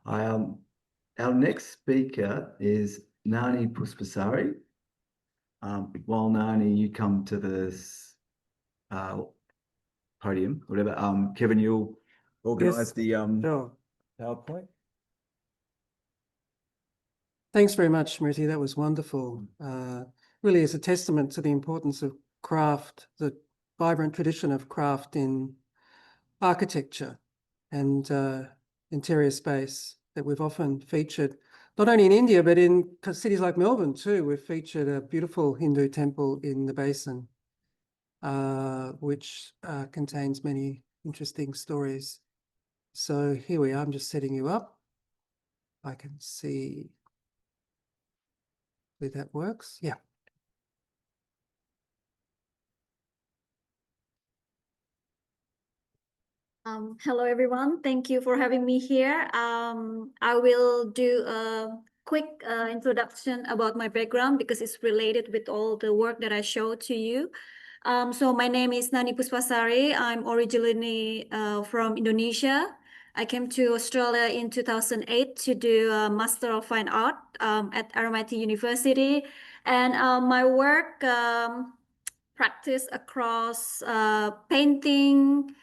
Our next speaker is Nani Puspasari. While Nani, you come to this podium, whatever. Kevin, you'll organize Yes, the sure. PowerPoint. Thanks very much, Smriti. That was wonderful. Really is a testament to the importance of craft, the vibrant tradition of craft in architecture and interior space that we've often featured, not only in India, but in cities like Melbourne too. We've featured a beautiful Hindu temple in the basin, which contains many interesting stories. So here we are. I'm just setting you up. I can see if that works. Yeah. Hello, everyone. Thank you for having me here. I will do a quick introduction about my background because it's related with all the work that I showed to you. So my name is Nani Puspasari. I'm originally from Indonesia. I came to Australia in 2008 to do a Master of Fine Art at RMIT University. And my work practice across painting,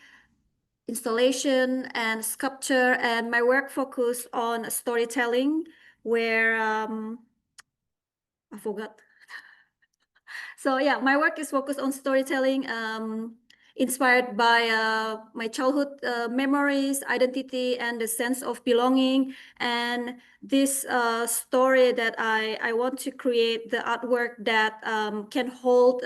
installation and sculpture, and my work focused on storytelling where I forgot. So yeah, my work is focused on storytelling, inspired by my childhood memories, identity, and the sense of belonging. And this story that I want to create, the artwork that can hold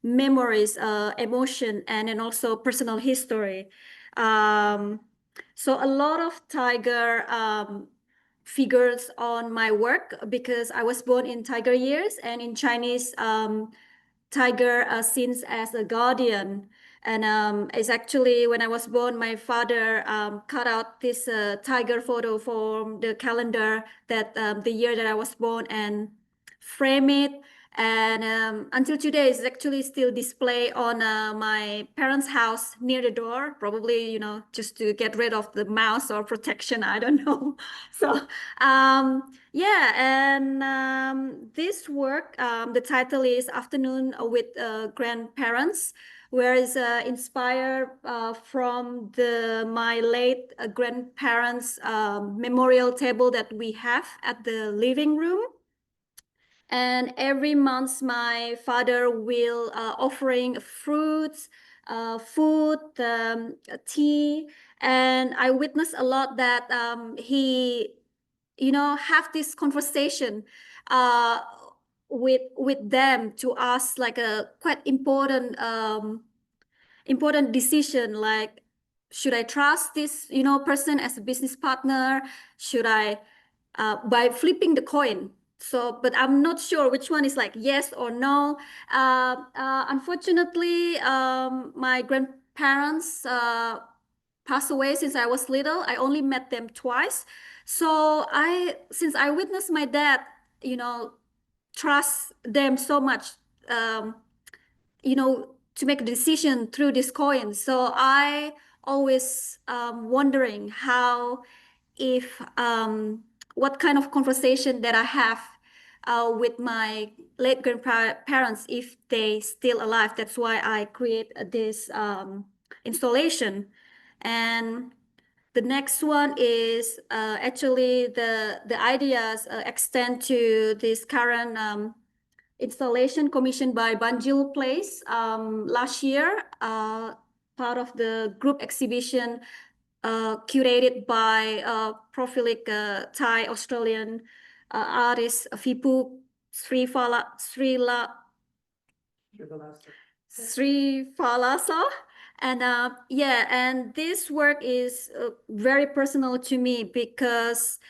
memories, emotion, and then also personal history. So a lot of tiger figures on my work because I was born in tiger years, and in Chinese, tiger seen as a guardian. And it's actually when I was born, my father cut out this tiger photo from the calendar that the year that I was born and frame it. And until today, it's actually still displayed on my parents' house near the door, probably, you know, just to get rid of the mouse or protection, I don't know. So, yeah, and this work, the title is Afternoon with Grandparents, where is inspired from my late grandparents' memorial table that we have at the living room. And every month, my father will offering fruits, food, tea, and I witnessed a lot that he, you know, have this conversation with them to ask like a quite important important decision, like should I trust this, you know, person as a business partner? Should I by flipping the coin? So, but I'm not sure which one is like yes or no. Unfortunately, my grandparents passed away since I was little. I only met them twice. So since I witnessed my dad, you know, trust them so much, you know, to make a decision through this coin. So I always wondering how, if what kind of conversation that I have with my late grandparents if they still alive. That's why I create this installation. And the next one is actually the ideas extend to this current installation commissioned by Banjul Place last year, part of the group exhibition curated by prolific Thai Australian artist Vipu Srifalasa. And yeah, and this work is very personal to me because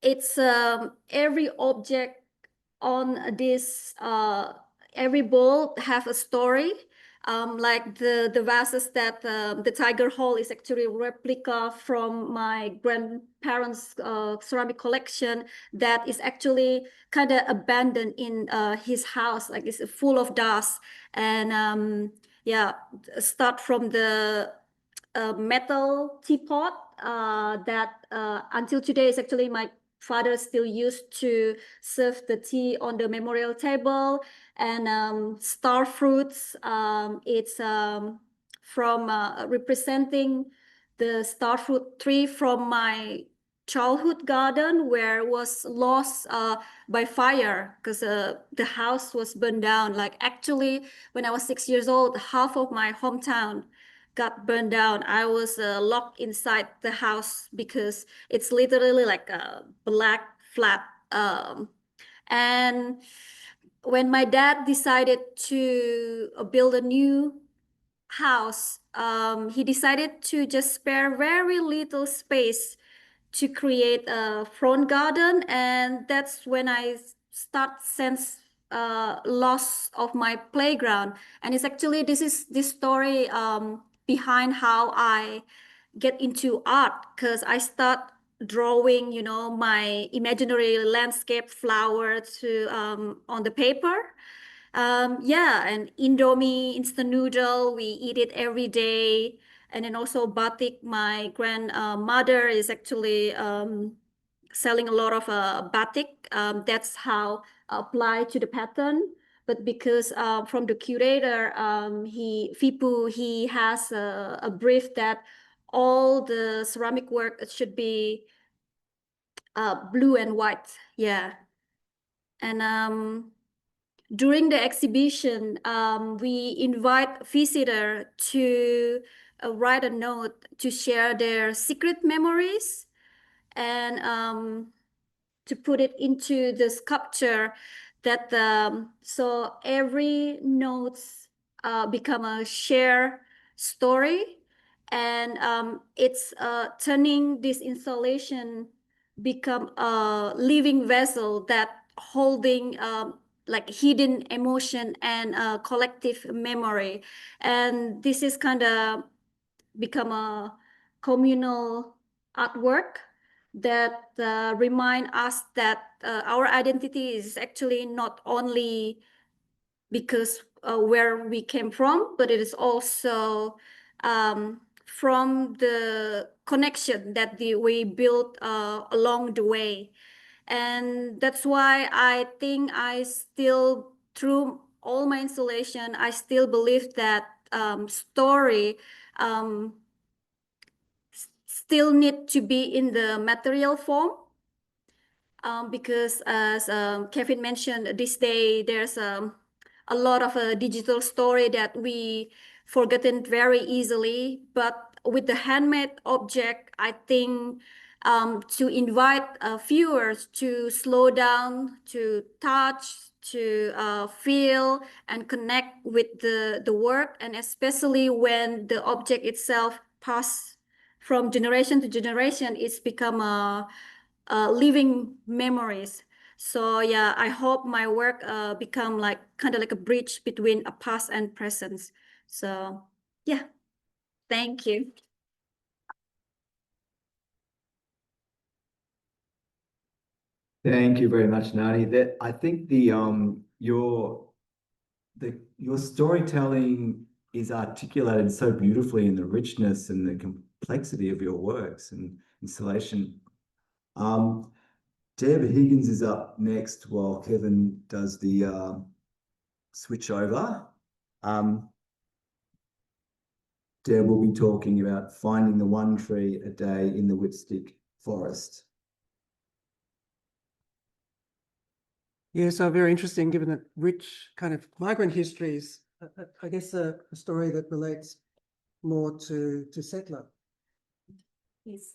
it's every object on this every bowl have a story. Like the vases that the Tiger Hall is actually a replica from my grandparents' ceramic collection that is actually kind of abandoned in his house, like it's full of dust. And yeah, start from the metal teapot that until today is actually my father still used to serve the tea on the memorial table, and star fruits. It's from representing the star fruit tree from my childhood garden where was lost by fire because the house was burned down. Like actually, when I was 6 years old, half of my hometown got burned down. I was locked inside the house because it's literally like a black flat. And when my dad decided to build a new house, he decided to just spare very little space to create a front garden, and that's when I start sense loss of my playground. And it's actually this story behind how I get into art, because I start drawing, you know, my imaginary landscape flower to on the paper. Yeah, and Indomie, instant noodle, we eat it every day. And then also batik, my grandmother is actually selling a lot of batik. That's how apply to the pattern. But because from the curator, Vipu, he has a brief that all the ceramic work should be blue and white. Yeah. And during the exhibition, we invite visitor to write a note to share their secret memories and to put it into the sculpture that so every notes become a share story, and it's turning this installation become a living vessel that holding like hidden emotion and collective memory. And this is kind of become a communal artwork that remind us that our identity is actually not only because where we came from, but it is also from the connection that we built along the way. And that's why I think I still, through all my installation, I still believe that story still need to be in the material form. Because as Kevin mentioned, this day there's a lot of digital story that we forgotten very easily. But with the handmade object, I think to invite viewers to slow down, to touch, to feel and connect with the work, and especially when the object itself pass from generation to generation, it's become a living memories. So yeah, I hope my work become like kind of like a bridge between a past and present. So yeah, thank you. Thank you very much, Nani. That I think your storytelling is articulated so beautifully in the richness and the complexity of your works and installation. Debra Higgins is up next while Kevin does the switch over. Deb will be talking about finding the one tree a day in the Whipstick forest. Yeah, so very interesting given the rich kind of migrant histories I guess a story that relates more to settler. Yes.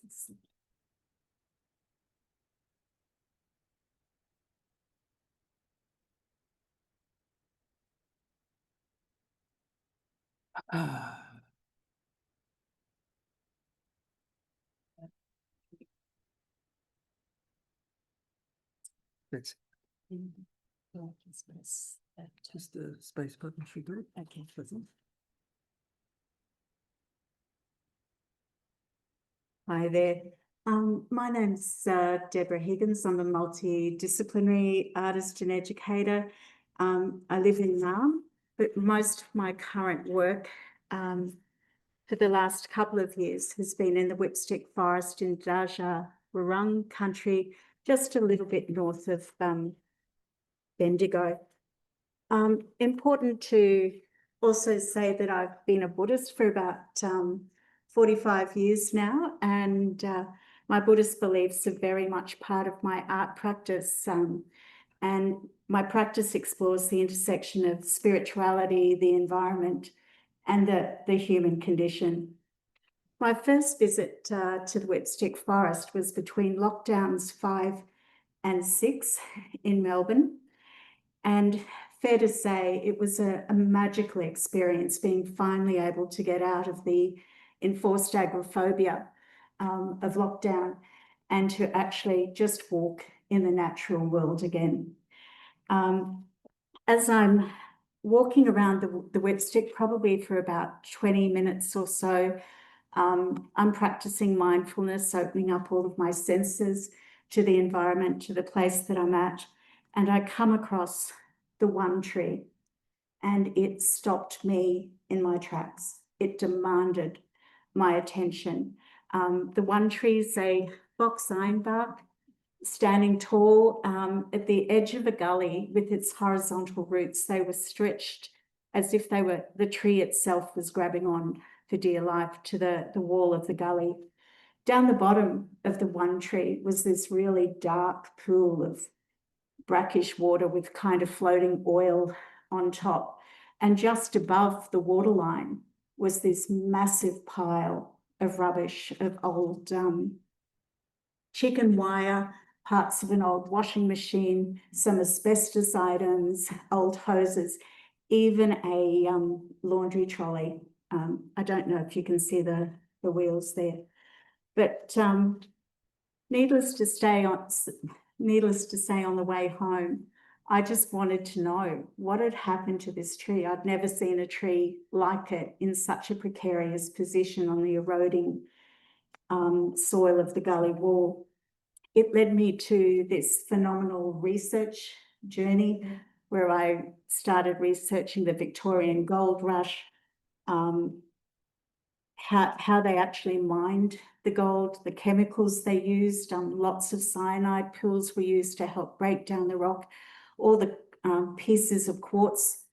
That's just the space button should do it. Okay. Hi there. My name's Debra Higgins. I'm a multidisciplinary artist and educator. I live in Naarm, but most of my current work for the last couple of years has been in the Whipstick forest in Daja Wurrung country, just a little bit north of Bendigo. Important to also say that I've been a Buddhist for about 45 years now, and my Buddhist beliefs are very much part of my art practice. And my practice explores the intersection of spirituality, the environment, and the human condition. My first visit to the Whipstick forest was between lockdowns 5 and 6 in Melbourne. And fair to say, it was a magical experience being finally able to get out of the enforced agoraphobia of lockdown and to actually just walk in the natural world again. As I'm walking around the Whipstick, probably for about 20 minutes or so, I'm practicing mindfulness, opening up all of my senses to the environment, to the place that I'm at. And I come across the one tree, and it stopped me in my tracks. It demanded my attention. The one tree is a box ironbark, standing tall at the edge of a gully with its horizontal roots. They were stretched as if the tree itself was grabbing on for dear life to the wall of the gully. Down the bottom of the one tree was this really dark pool of brackish water with kind of floating oil on top. And just above the waterline was this massive pile of rubbish, of old chicken wire, parts of an old washing machine, some asbestos items, old hoses, even a laundry trolley. I don't know if you can see the wheels there, but needless to say, on the way home, I just wanted to know what had happened to this tree. I'd never seen a tree like it in such a precarious position on the eroding soil of the gully wall. It led me to this phenomenal research journey where I started researching the Victorian gold rush, how they actually mined the gold, the chemicals they used. Lots of cyanide pills were used to help break down the rock. All the pieces of quartz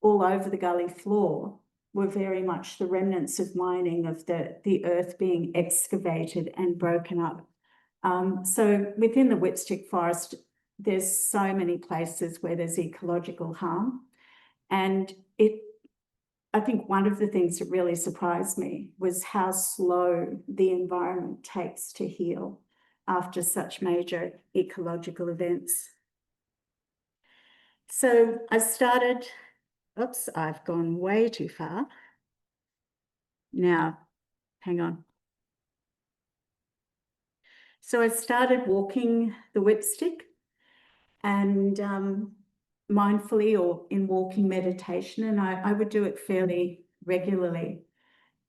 all over the gully floor were very much the remnants of mining, of the earth being excavated and broken up. So within the Whipstick forest, there's so many places where there's ecological harm. And I think one of the things that really surprised me was how slow the environment takes to heal after such major ecological events. So I started, oops, I've gone way too far. Now, hang on. So I started walking the Whipstick and mindfully, or in walking meditation, and I would do it fairly regularly.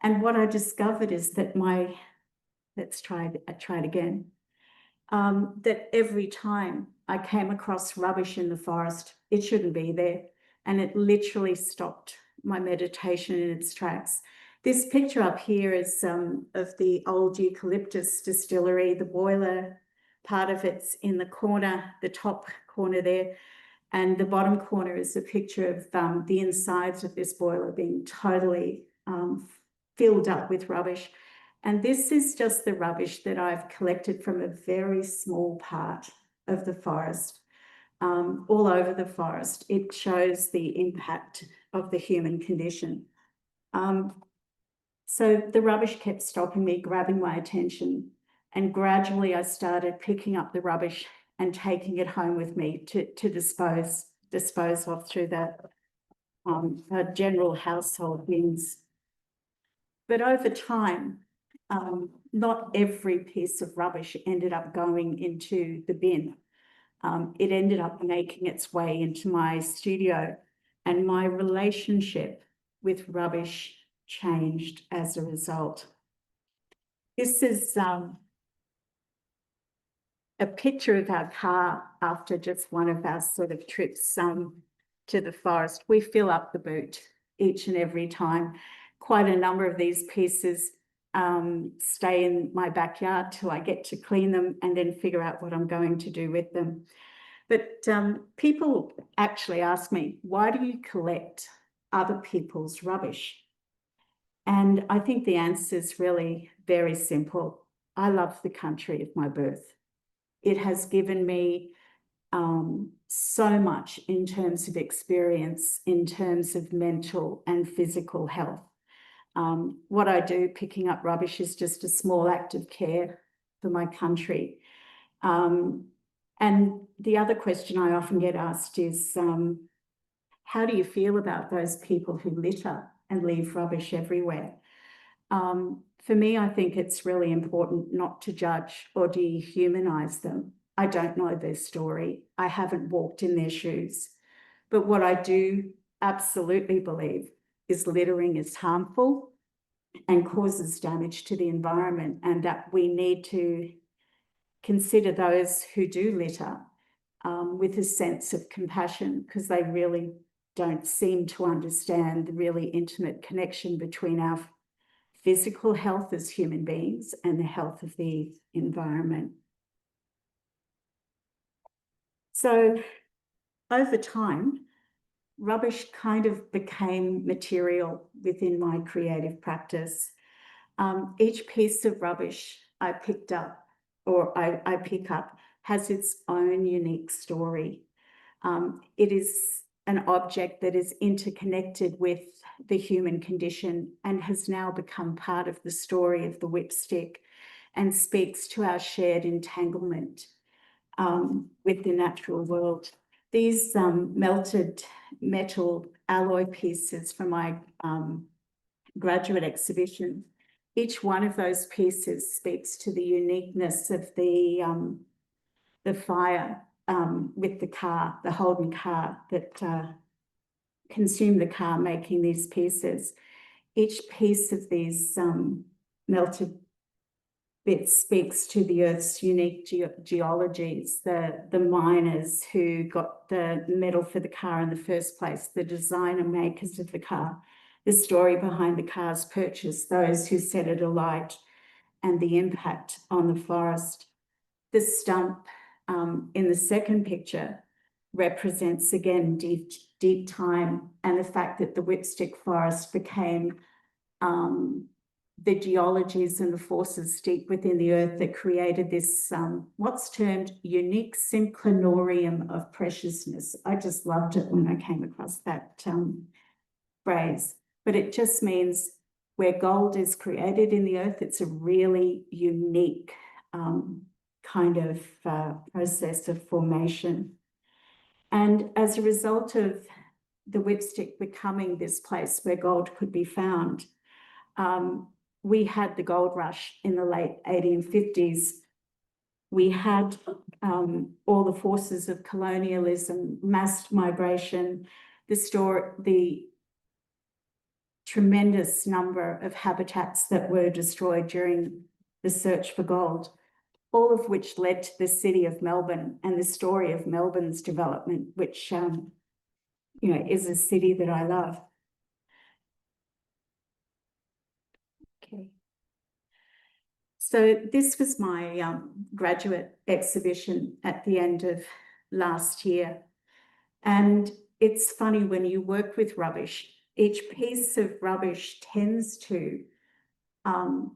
And what I discovered is that let's try it again, that every time I came across rubbish in the forest, it shouldn't be there, and it literally stopped my meditation in its tracks. This picture up here is of the old eucalyptus distillery. The boiler part of it's in the corner, the top corner there, and the bottom corner is a picture of the insides of this boiler being totally filled up with rubbish. And this is just the rubbish that I've collected from a very small part of the forest. All over the forest, it shows the impact of the human condition. So the rubbish kept stopping me, grabbing my attention, and gradually I started picking up the rubbish and taking it home with me to dispose of through the general household bins. But over time, not every piece of rubbish ended up going into the bin. It ended up making its way into my studio, and my relationship with rubbish changed as a result. This is a picture of our car after just one of our sort of trips to the forest. We fill up the boot each and every time. Quite a number of these pieces stay in my backyard till I get to clean them and then figure out what I'm going to do with them. But people actually ask me, why do you collect other people's rubbish? And I think the answer is really very simple. I love the country of my birth. It has given me so much in terms of experience, in terms of mental and physical health. What I do, picking up rubbish, is just a small act of care for my country. And the other question I often get asked is, how do you feel about those people who litter and leave rubbish everywhere? For me, I think it's really important not to judge or dehumanize them. I don't know their story. I haven't walked in their shoes. But what I do absolutely believe is littering is harmful and causes damage to the environment, and that we need to consider those who do litter with a sense of compassion, because they really don't seem to understand the really intimate connection between our physical health as human beings and the health of the environment. So over time, rubbish kind of became material within my creative practice. Each piece of rubbish I picked up or I pick up has its own unique story. It is an object that is interconnected with the human condition and has now become part of the story of the Whipstick and speaks to our shared entanglement with the natural world. These melted metal alloy pieces from my graduate exhibition, each one of those pieces speaks to the uniqueness of the fire with the car, the Holden car that consumed the car making these pieces. Each piece of these melted bits speaks to the Earth's unique geologies, the miners who got the metal for the car in the first place, the designer makers of the car, the story behind the car's purchase, those who set it alight, and the impact on the forest. The stump in the second picture represents, again, deep time and the fact that the Whipstick forest became the geologies and the forces deep within the earth that created this, what's termed unique synclinorium of preciousness. I just loved it when I came across that phrase, but it just means where gold is created in the earth, it's a really unique kind of process of formation. And as a result of the Whipstick becoming this place where gold could be found, we had the gold rush in the late 1850s. We had all the forces of colonialism, mass migration, the tremendous number of habitats that were destroyed during the search for gold, all of which led to the city of Melbourne and the story of Melbourne's development, which is a city that I love. Okay. So this was my graduate exhibition at the end of last year. And it's funny, when you work with rubbish, each piece of rubbish tends to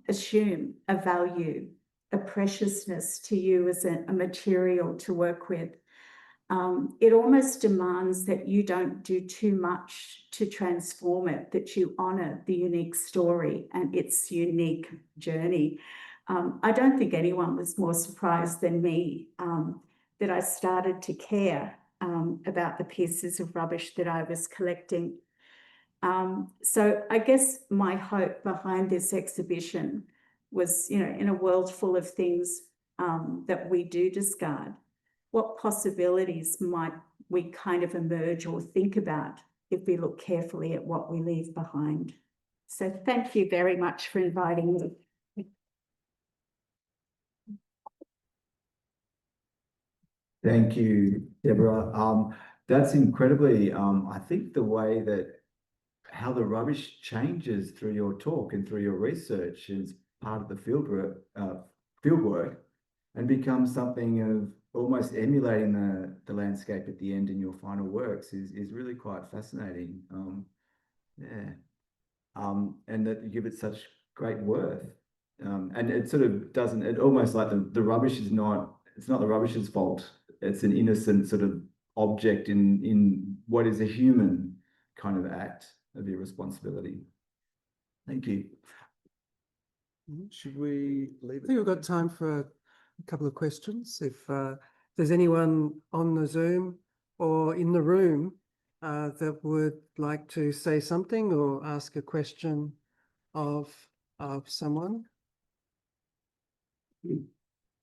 assume a value, a preciousness to you as a material to work with. it almost demands that you don't do too much to transform it, that you honour the unique story and its unique journey. I don't think anyone was more surprised than me that I started to care about the pieces of rubbish that I was collecting. So I guess my hope behind this exhibition was, in a world full of things that we do discard, what possibilities might we kind of emerge or think about if we look carefully at what we leave behind? So thank you very much for inviting me. Thank you, Deborah. That's incredibly, I think the way that how the rubbish changes through your talk and through your research is part of the field work and becomes something of almost emulating the landscape at the end in your final works is really quite fascinating. And that you give it such great worth. And it sort of doesn't, it almost like the rubbish is not, it's not the rubbish's fault. It's an innocent sort of object in what is a human kind of act of irresponsibility. Thank you. Should we leave I think we've got time for a couple of questions. If there's anyone on the Zoom or in the room that would like to say something or ask a question of someone.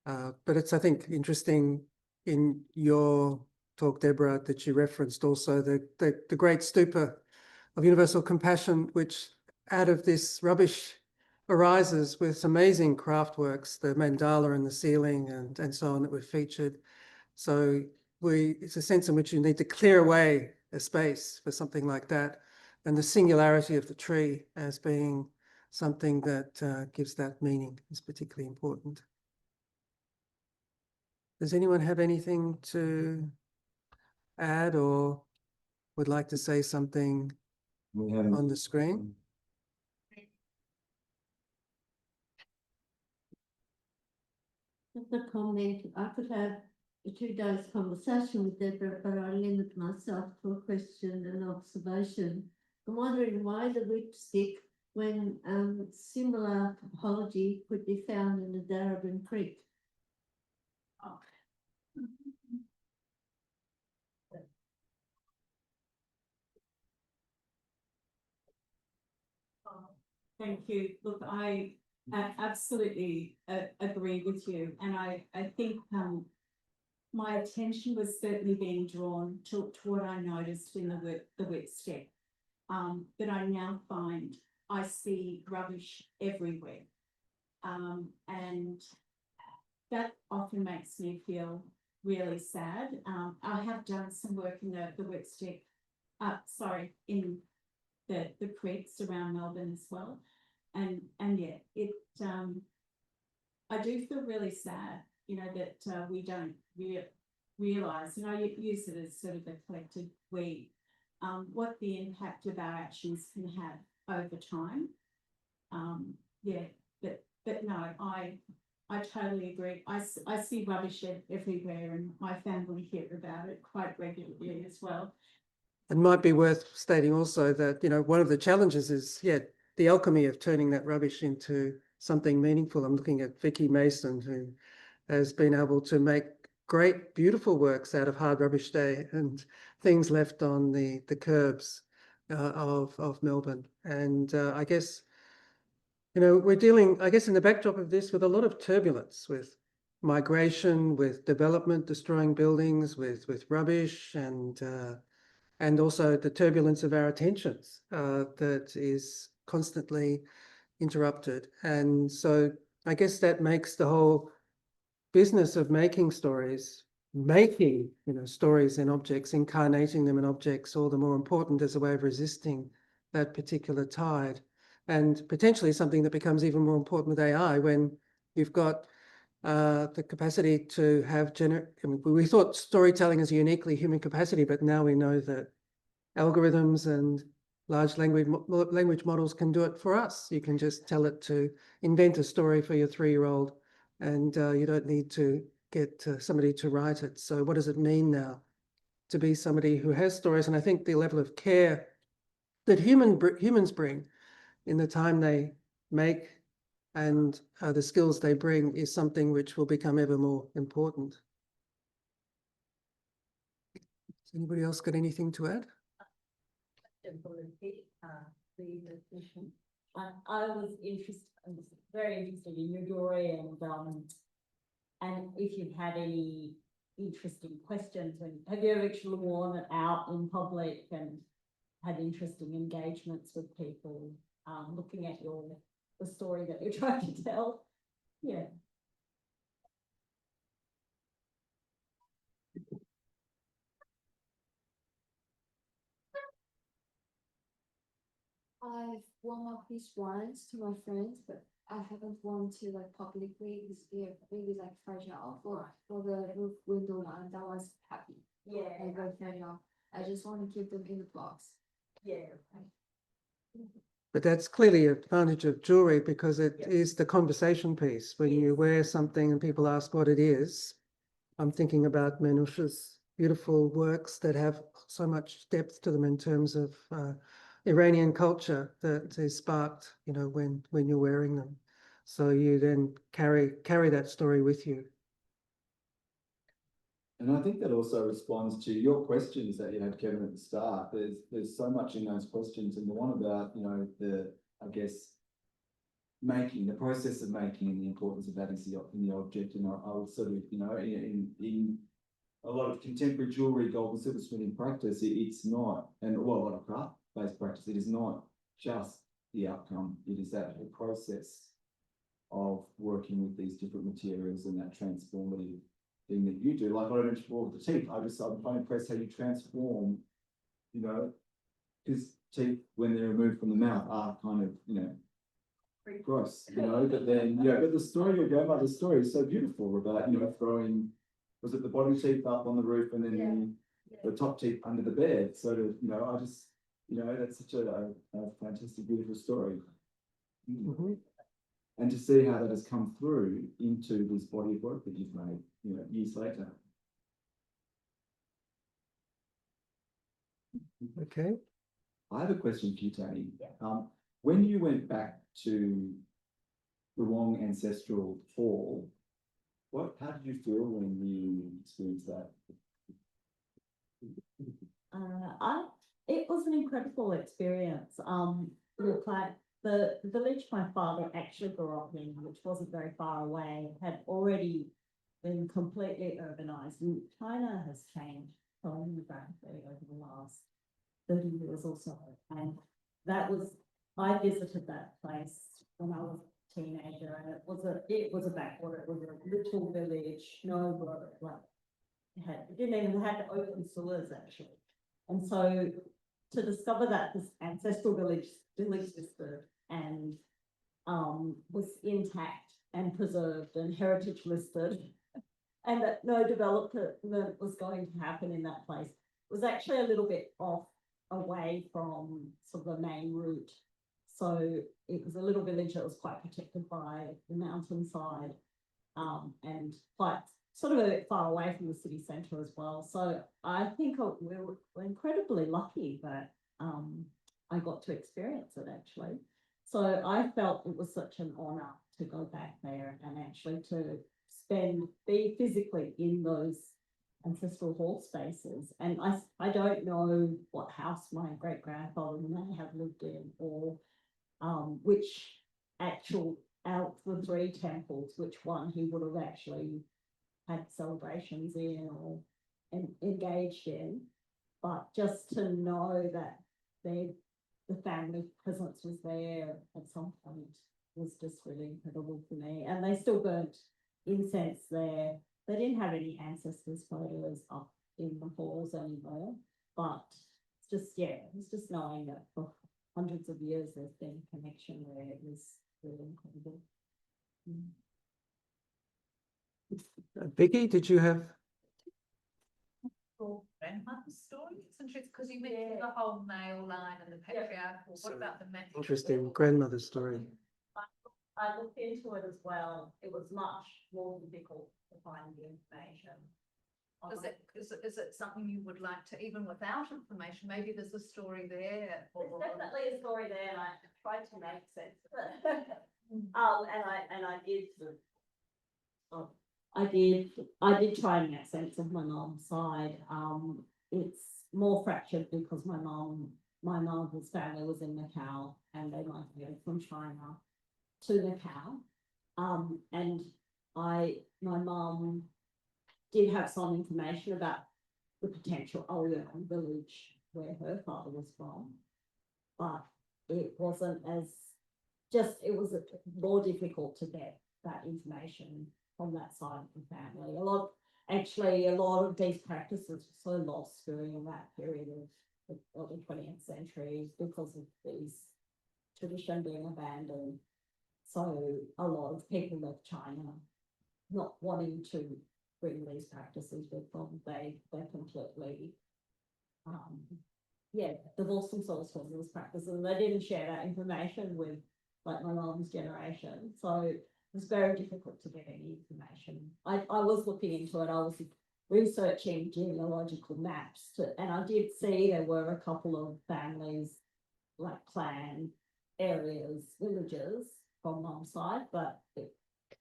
But it's, I think, interesting in your talk, Deborah, that you referenced also the great stupa of universal compassion, which out of this rubbish arises with amazing craft works, the mandala in the ceiling and so on that we've featured. So it's a sense in which you need to clear away a space for something like that. And the singularity of the tree as being something that gives that meaning is particularly important. Does anyone have anything to add or would like to say something on the screen? Just a comment. I could have a 2 days conversation with Debra, but I limit myself to a question and observation. I'm wondering why the whipstick when similar topology could be found in the Darabin Creek. Oh. Thank you. Look, I absolutely agree with you. And I think my attention was certainly being drawn to what I noticed in the whipstick. But I now find I see rubbish everywhere. And that often makes me feel really sad. I have done some work in the whipstick, in the creeks around Melbourne as well. And yeah, it I do feel really sad, that we don't realise, and I use it as sort of a collective we, what the impact of our actions can have over time. But no, I totally agree. I see rubbish everywhere, and my family hear about it quite regularly as well. It might be worth stating also that, one of the challenges is, the alchemy of turning that rubbish into something meaningful. I'm looking at Vicky Mason, who has been able to make great, beautiful works out of hard rubbish day and things left on the curbs of Melbourne. And I guess, we're dealing, I guess, in the backdrop of this with a lot of turbulence, with migration, with development, destroying buildings, with rubbish, and also the turbulence of our attentions that is constantly interrupted. And so I guess that makes the whole business of making stories, stories in objects, incarnating them in objects, all the more important as a way of resisting that particular tide. And potentially something that becomes even more important with AI when you've got the capacity to have we thought storytelling is a uniquely human capacity, but now we know that algorithms and large language models can do it for us. You can just tell it to invent a story for your 3-year-old, and you don't need to get somebody to write it. So what does it mean now to be somebody who has stories. And I think the level of care that humans bring in the time they make and the skills they bring is something which will become ever more important. Has anybody else got anything to add? I was very interested in your story, and if you've had any interesting questions, and have you ever actually worn it out in public and had interesting engagements with people, looking at the story that you're trying to tell? Yeah. I've worn my piece once to my friends, but I haven't worn to like publicly because they're really like fragile for the roof window one. That was happy. Yeah. And very fragile. I just want to keep them in the box. Yeah. But that's clearly an advantage of jewelry because it is the conversation piece. When you wear something and people ask what it is, I'm thinking about Manusha's beautiful works that have so much depth to them in terms of Iranian culture that is sparked, you know, when you're wearing them. So you then carry that story with you. And I think that also responds to your questions that you had, Kevin, at the start. There's so much in those questions, and the one about, you know, I guess the process of making and the importance of that is in the object. And I would sort of, you know, in a lot of contemporary jewelry, gold and silversmithing practice, it's not, and well, a lot of craft-based practice, it is not just the outcome. It is that whole process of working with these different materials and that transformative thing that you do. Like what I mentioned before with the teeth, I'm quite impressed how you transform, you know, because teeth, when they're removed from the mouth, are kind of, you know, gross, you know, but then, yeah, but the story, your grandmother's story is so beautiful about, you know, throwing, was it the bottom teeth up on the roof and then the top teeth under the bed? So to, you know, I just, you know, that's such a fantastic, beautiful story. Mm-hmm. And to see how that has come through into this body of work that you've made, you know, years later. Okay. I have a question for you, Tony. When you went back to the Wong Ancestral Hall, how did you feel when you experienced that? It was an incredible experience. Look, like the village my father actually grew up in, which wasn't very far away, had already been completely urbanized, and China has changed so rapidly over the last 30 years or so. And I visited that place when I was a teenager, and it was a backwater. It was a little village, no road, like it didn't even have open sewers actually. And so to discover that this ancestral village still existed and was intact and preserved and heritage listed, and that no development was going to happen in that place, was actually a little bit away from sort of the main route. So it was a little village that was quite protected by the mountainside, and quite sort of a bit far away from the city centre as well. So I think we were incredibly lucky that I got to experience it actually. So I felt it was such an honour to go back there and actually to be physically in those ancestral hall spaces. And I don't know what house my great grandfather may have lived in, or which actual out the 3 temples, which one he would have actually had celebrations in or engaged in. But just to know that the family presence was there at some point was just really incredible for me. And they still burnt incense there. They didn't have any ancestors' photos up in the halls anymore, but it's just knowing that for hundreds of years there's been a connection there. It was really incredible. Vicky, did you have? Grandmother's story? It's interesting because you mentioned the whole male line and the patriarchal. What about the matriarchal? Interesting grandmother's story. I looked into it as well. It was much more difficult to find the information Is it something you would like to, even without information, maybe there's a story there? There's definitely a story there, and I tried to make sense of it. I did try and make sense of my mum's side. It's more fractured because my mum's family was in Macau and they migrated from China to Macau. And my mum did have some information about the potential Orient village where her father was from, but it wasn't it was more difficult to get that information from that side of the family. A lot of these practices were so lost during that period of the 20th century because of these traditions being abandoned. So a lot of people left China not wanting to bring these practices with them. They completely divorced themselves from these practices, and they didn't share that information with like my mom's generation. So it was very difficult to get any information. I was looking into it. I was researching genealogical maps and I did see there were a couple of families, like clan areas, villages from mom's side, but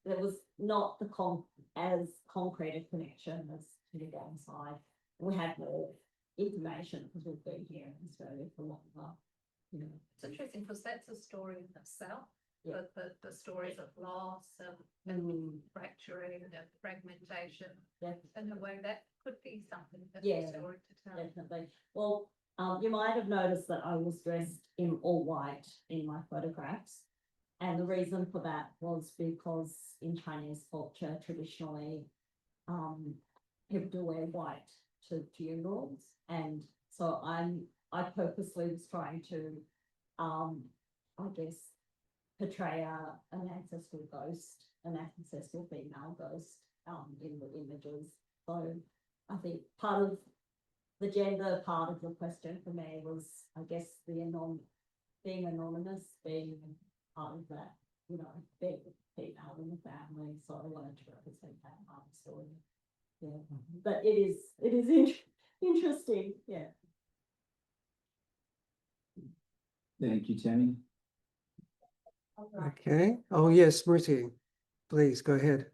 there was not as concrete a connection as to the dad's side. We had more information because we've been here in Australia for longer. You know. It's interesting because that's a story in itself. Yeah. The stories of loss and fracturing and fragmentation. In a way that could be something that's a story to tell. Definitely. Well, you might have noticed that I was dressed in all white in my photographs. And the reason for that was because in Chinese culture, traditionally, people do wear white to funerals. And so I purposely was trying to, I guess, portray an ancestral ghost, an ancestral female ghost in the images. So I think part of the gender part of the question for me was, I guess, being anonymous, being part of that, you know, being female in the family. So I wanted to represent that part of the story. Yeah, but it is interesting. Yeah. Thank you, Tammy. Okay. Oh, yes, Smriti, please go ahead.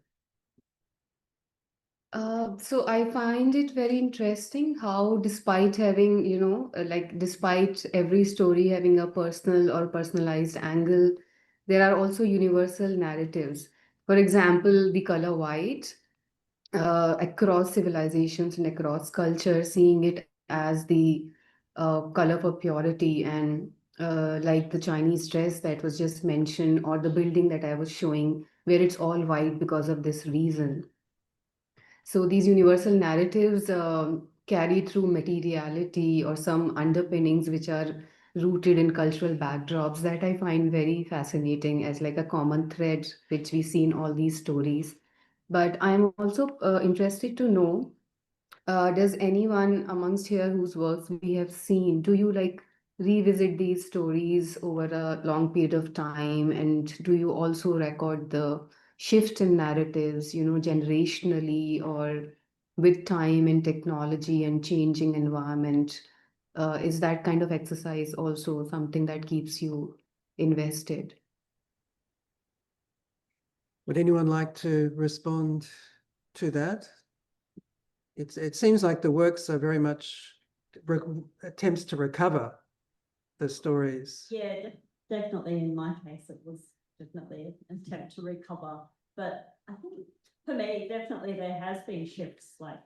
So I find it very interesting how despite having, despite every story having a personal or personalized angle, there are also universal narratives. For example, the color white, across civilizations and across cultures, seeing it as the color for purity, and like the Chinese dress that was just mentioned, or the building that I was showing, where it's all white because of this reason. So these universal narratives carry through materiality or some underpinnings which are rooted in cultural backdrops that I find very fascinating as like a common thread which we see in all these stories. But I'm also interested to know, does anyone amongst here whose works we have seen, do you like revisit these stories over a long period of time? And do you also record the shift in narratives, generationally or with time and technology and changing environment? Is that kind of exercise also something that keeps you invested? Would anyone like to respond to that? It seems like the works are very much attempts to recover the stories. Yeah, definitely. In my case, it was definitely an attempt to recover. But I think for me, definitely there has been shifts. Like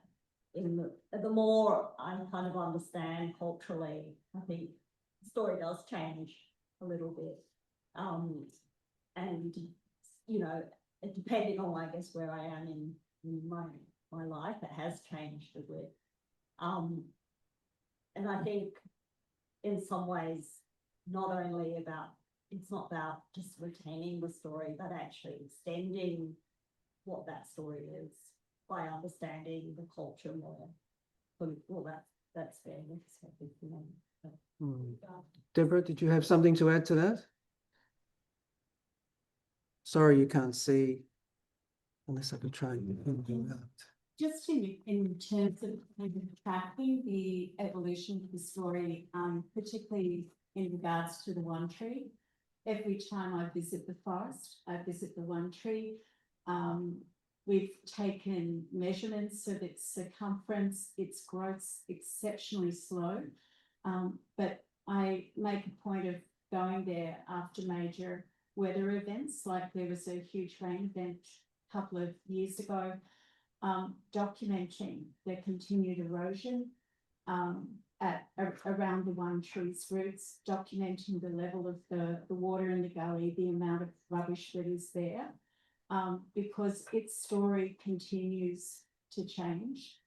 the more I kind of understand culturally, I think the story does change a little bit. And depending on, I guess, where I am in my life, it has changed a bit. And I think in some ways, it's not about just retaining the story, but actually extending what that story is by understanding the culture more. Well, that's fair. Debra, did you have something to add to that? Sorry, you can't see unless I can try and move out. just in terms of kind of tracking the evolution of the story, particularly in regards to the one tree. Every time I visit the forest, I visit the one tree. We've taken measurements of its circumference, its growth's exceptionally slow. But I make a point of going there after major weather events, like there was a huge rain event a couple of years ago, documenting the continued erosion around the one tree's roots, documenting the level of the water in the gully, the amount of rubbish that is there, because its story continues to change.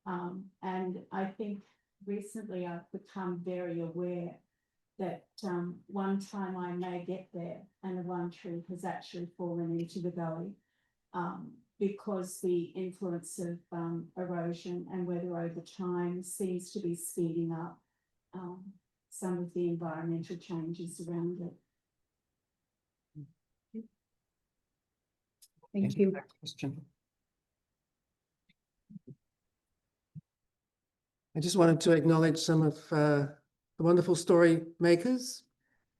And I think recently I've become very aware that one time I may get there and a one tree has actually fallen into the gully, because the influence of erosion and weather over time seems to be speeding up some of the environmental changes around it. Thank you. Question. I just wanted to acknowledge some of the wonderful story makers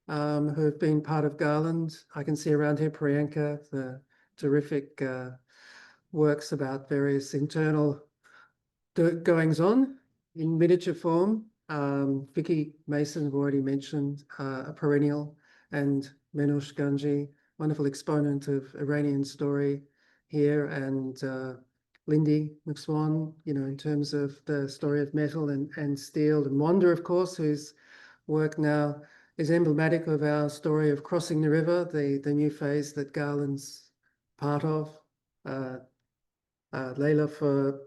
who have been part of Garland. I can see around here Priyanka, the terrific works about various internal goings on in miniature form. Vicky Mason, I've already mentioned, a perennial, and Menush Ganji, wonderful exponent of Iranian story here, and Lindy McSwan, you know, in terms of the story of metal and steel, and Wanda, of course, whose work now is emblematic of our story of crossing the river, the new phase that Garland's part of. Leila for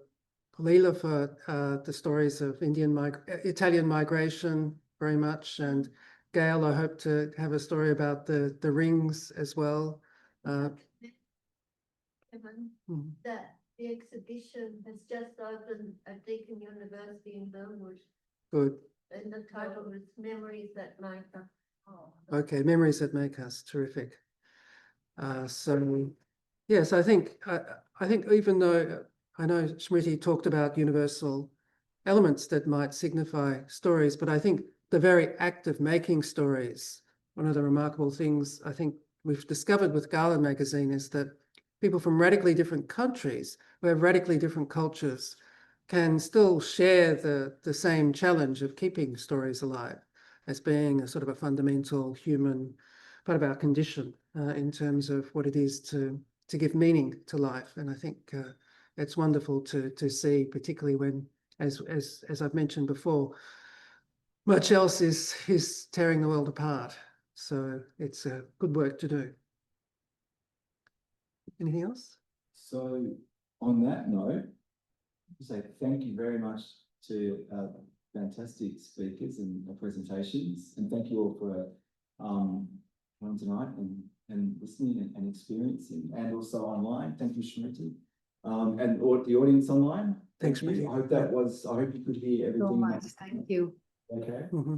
the stories of Italian migration very much, and Gail, I hope to have a story about the rings as well. That the exhibition has just opened at Deakin University in Burwood, Good. and the title is Memories That Make Us. Okay, Memories That Make Us, terrific. So yes, I think even though I know Smriti talked about universal elements that might signify stories, but I think the very act of making stories, one of the remarkable things I think we've discovered with Garland magazine is that people from radically different countries who have radically different cultures can still share the same challenge of keeping stories alive as being a sort of a fundamental human part of our condition in terms of what it is to give meaning to life. And I think it's wonderful to see, particularly when, as I've mentioned before, much else is tearing the world apart. So it's a good work to do. Anything else? So on that note, say thank you very much to fantastic speakers and presentations, and thank you all for coming tonight and listening and experiencing, and also online. Thank you, Smriti, and the audience online. Thanks, you. Smriti. I hope you could hear everything. So much. Thank you. Okay. Mm-hmm.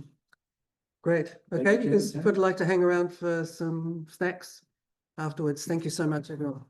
Great. Thank Okay, you. because would like to hang around for some snacks afterwards. Thank you so much, everyone.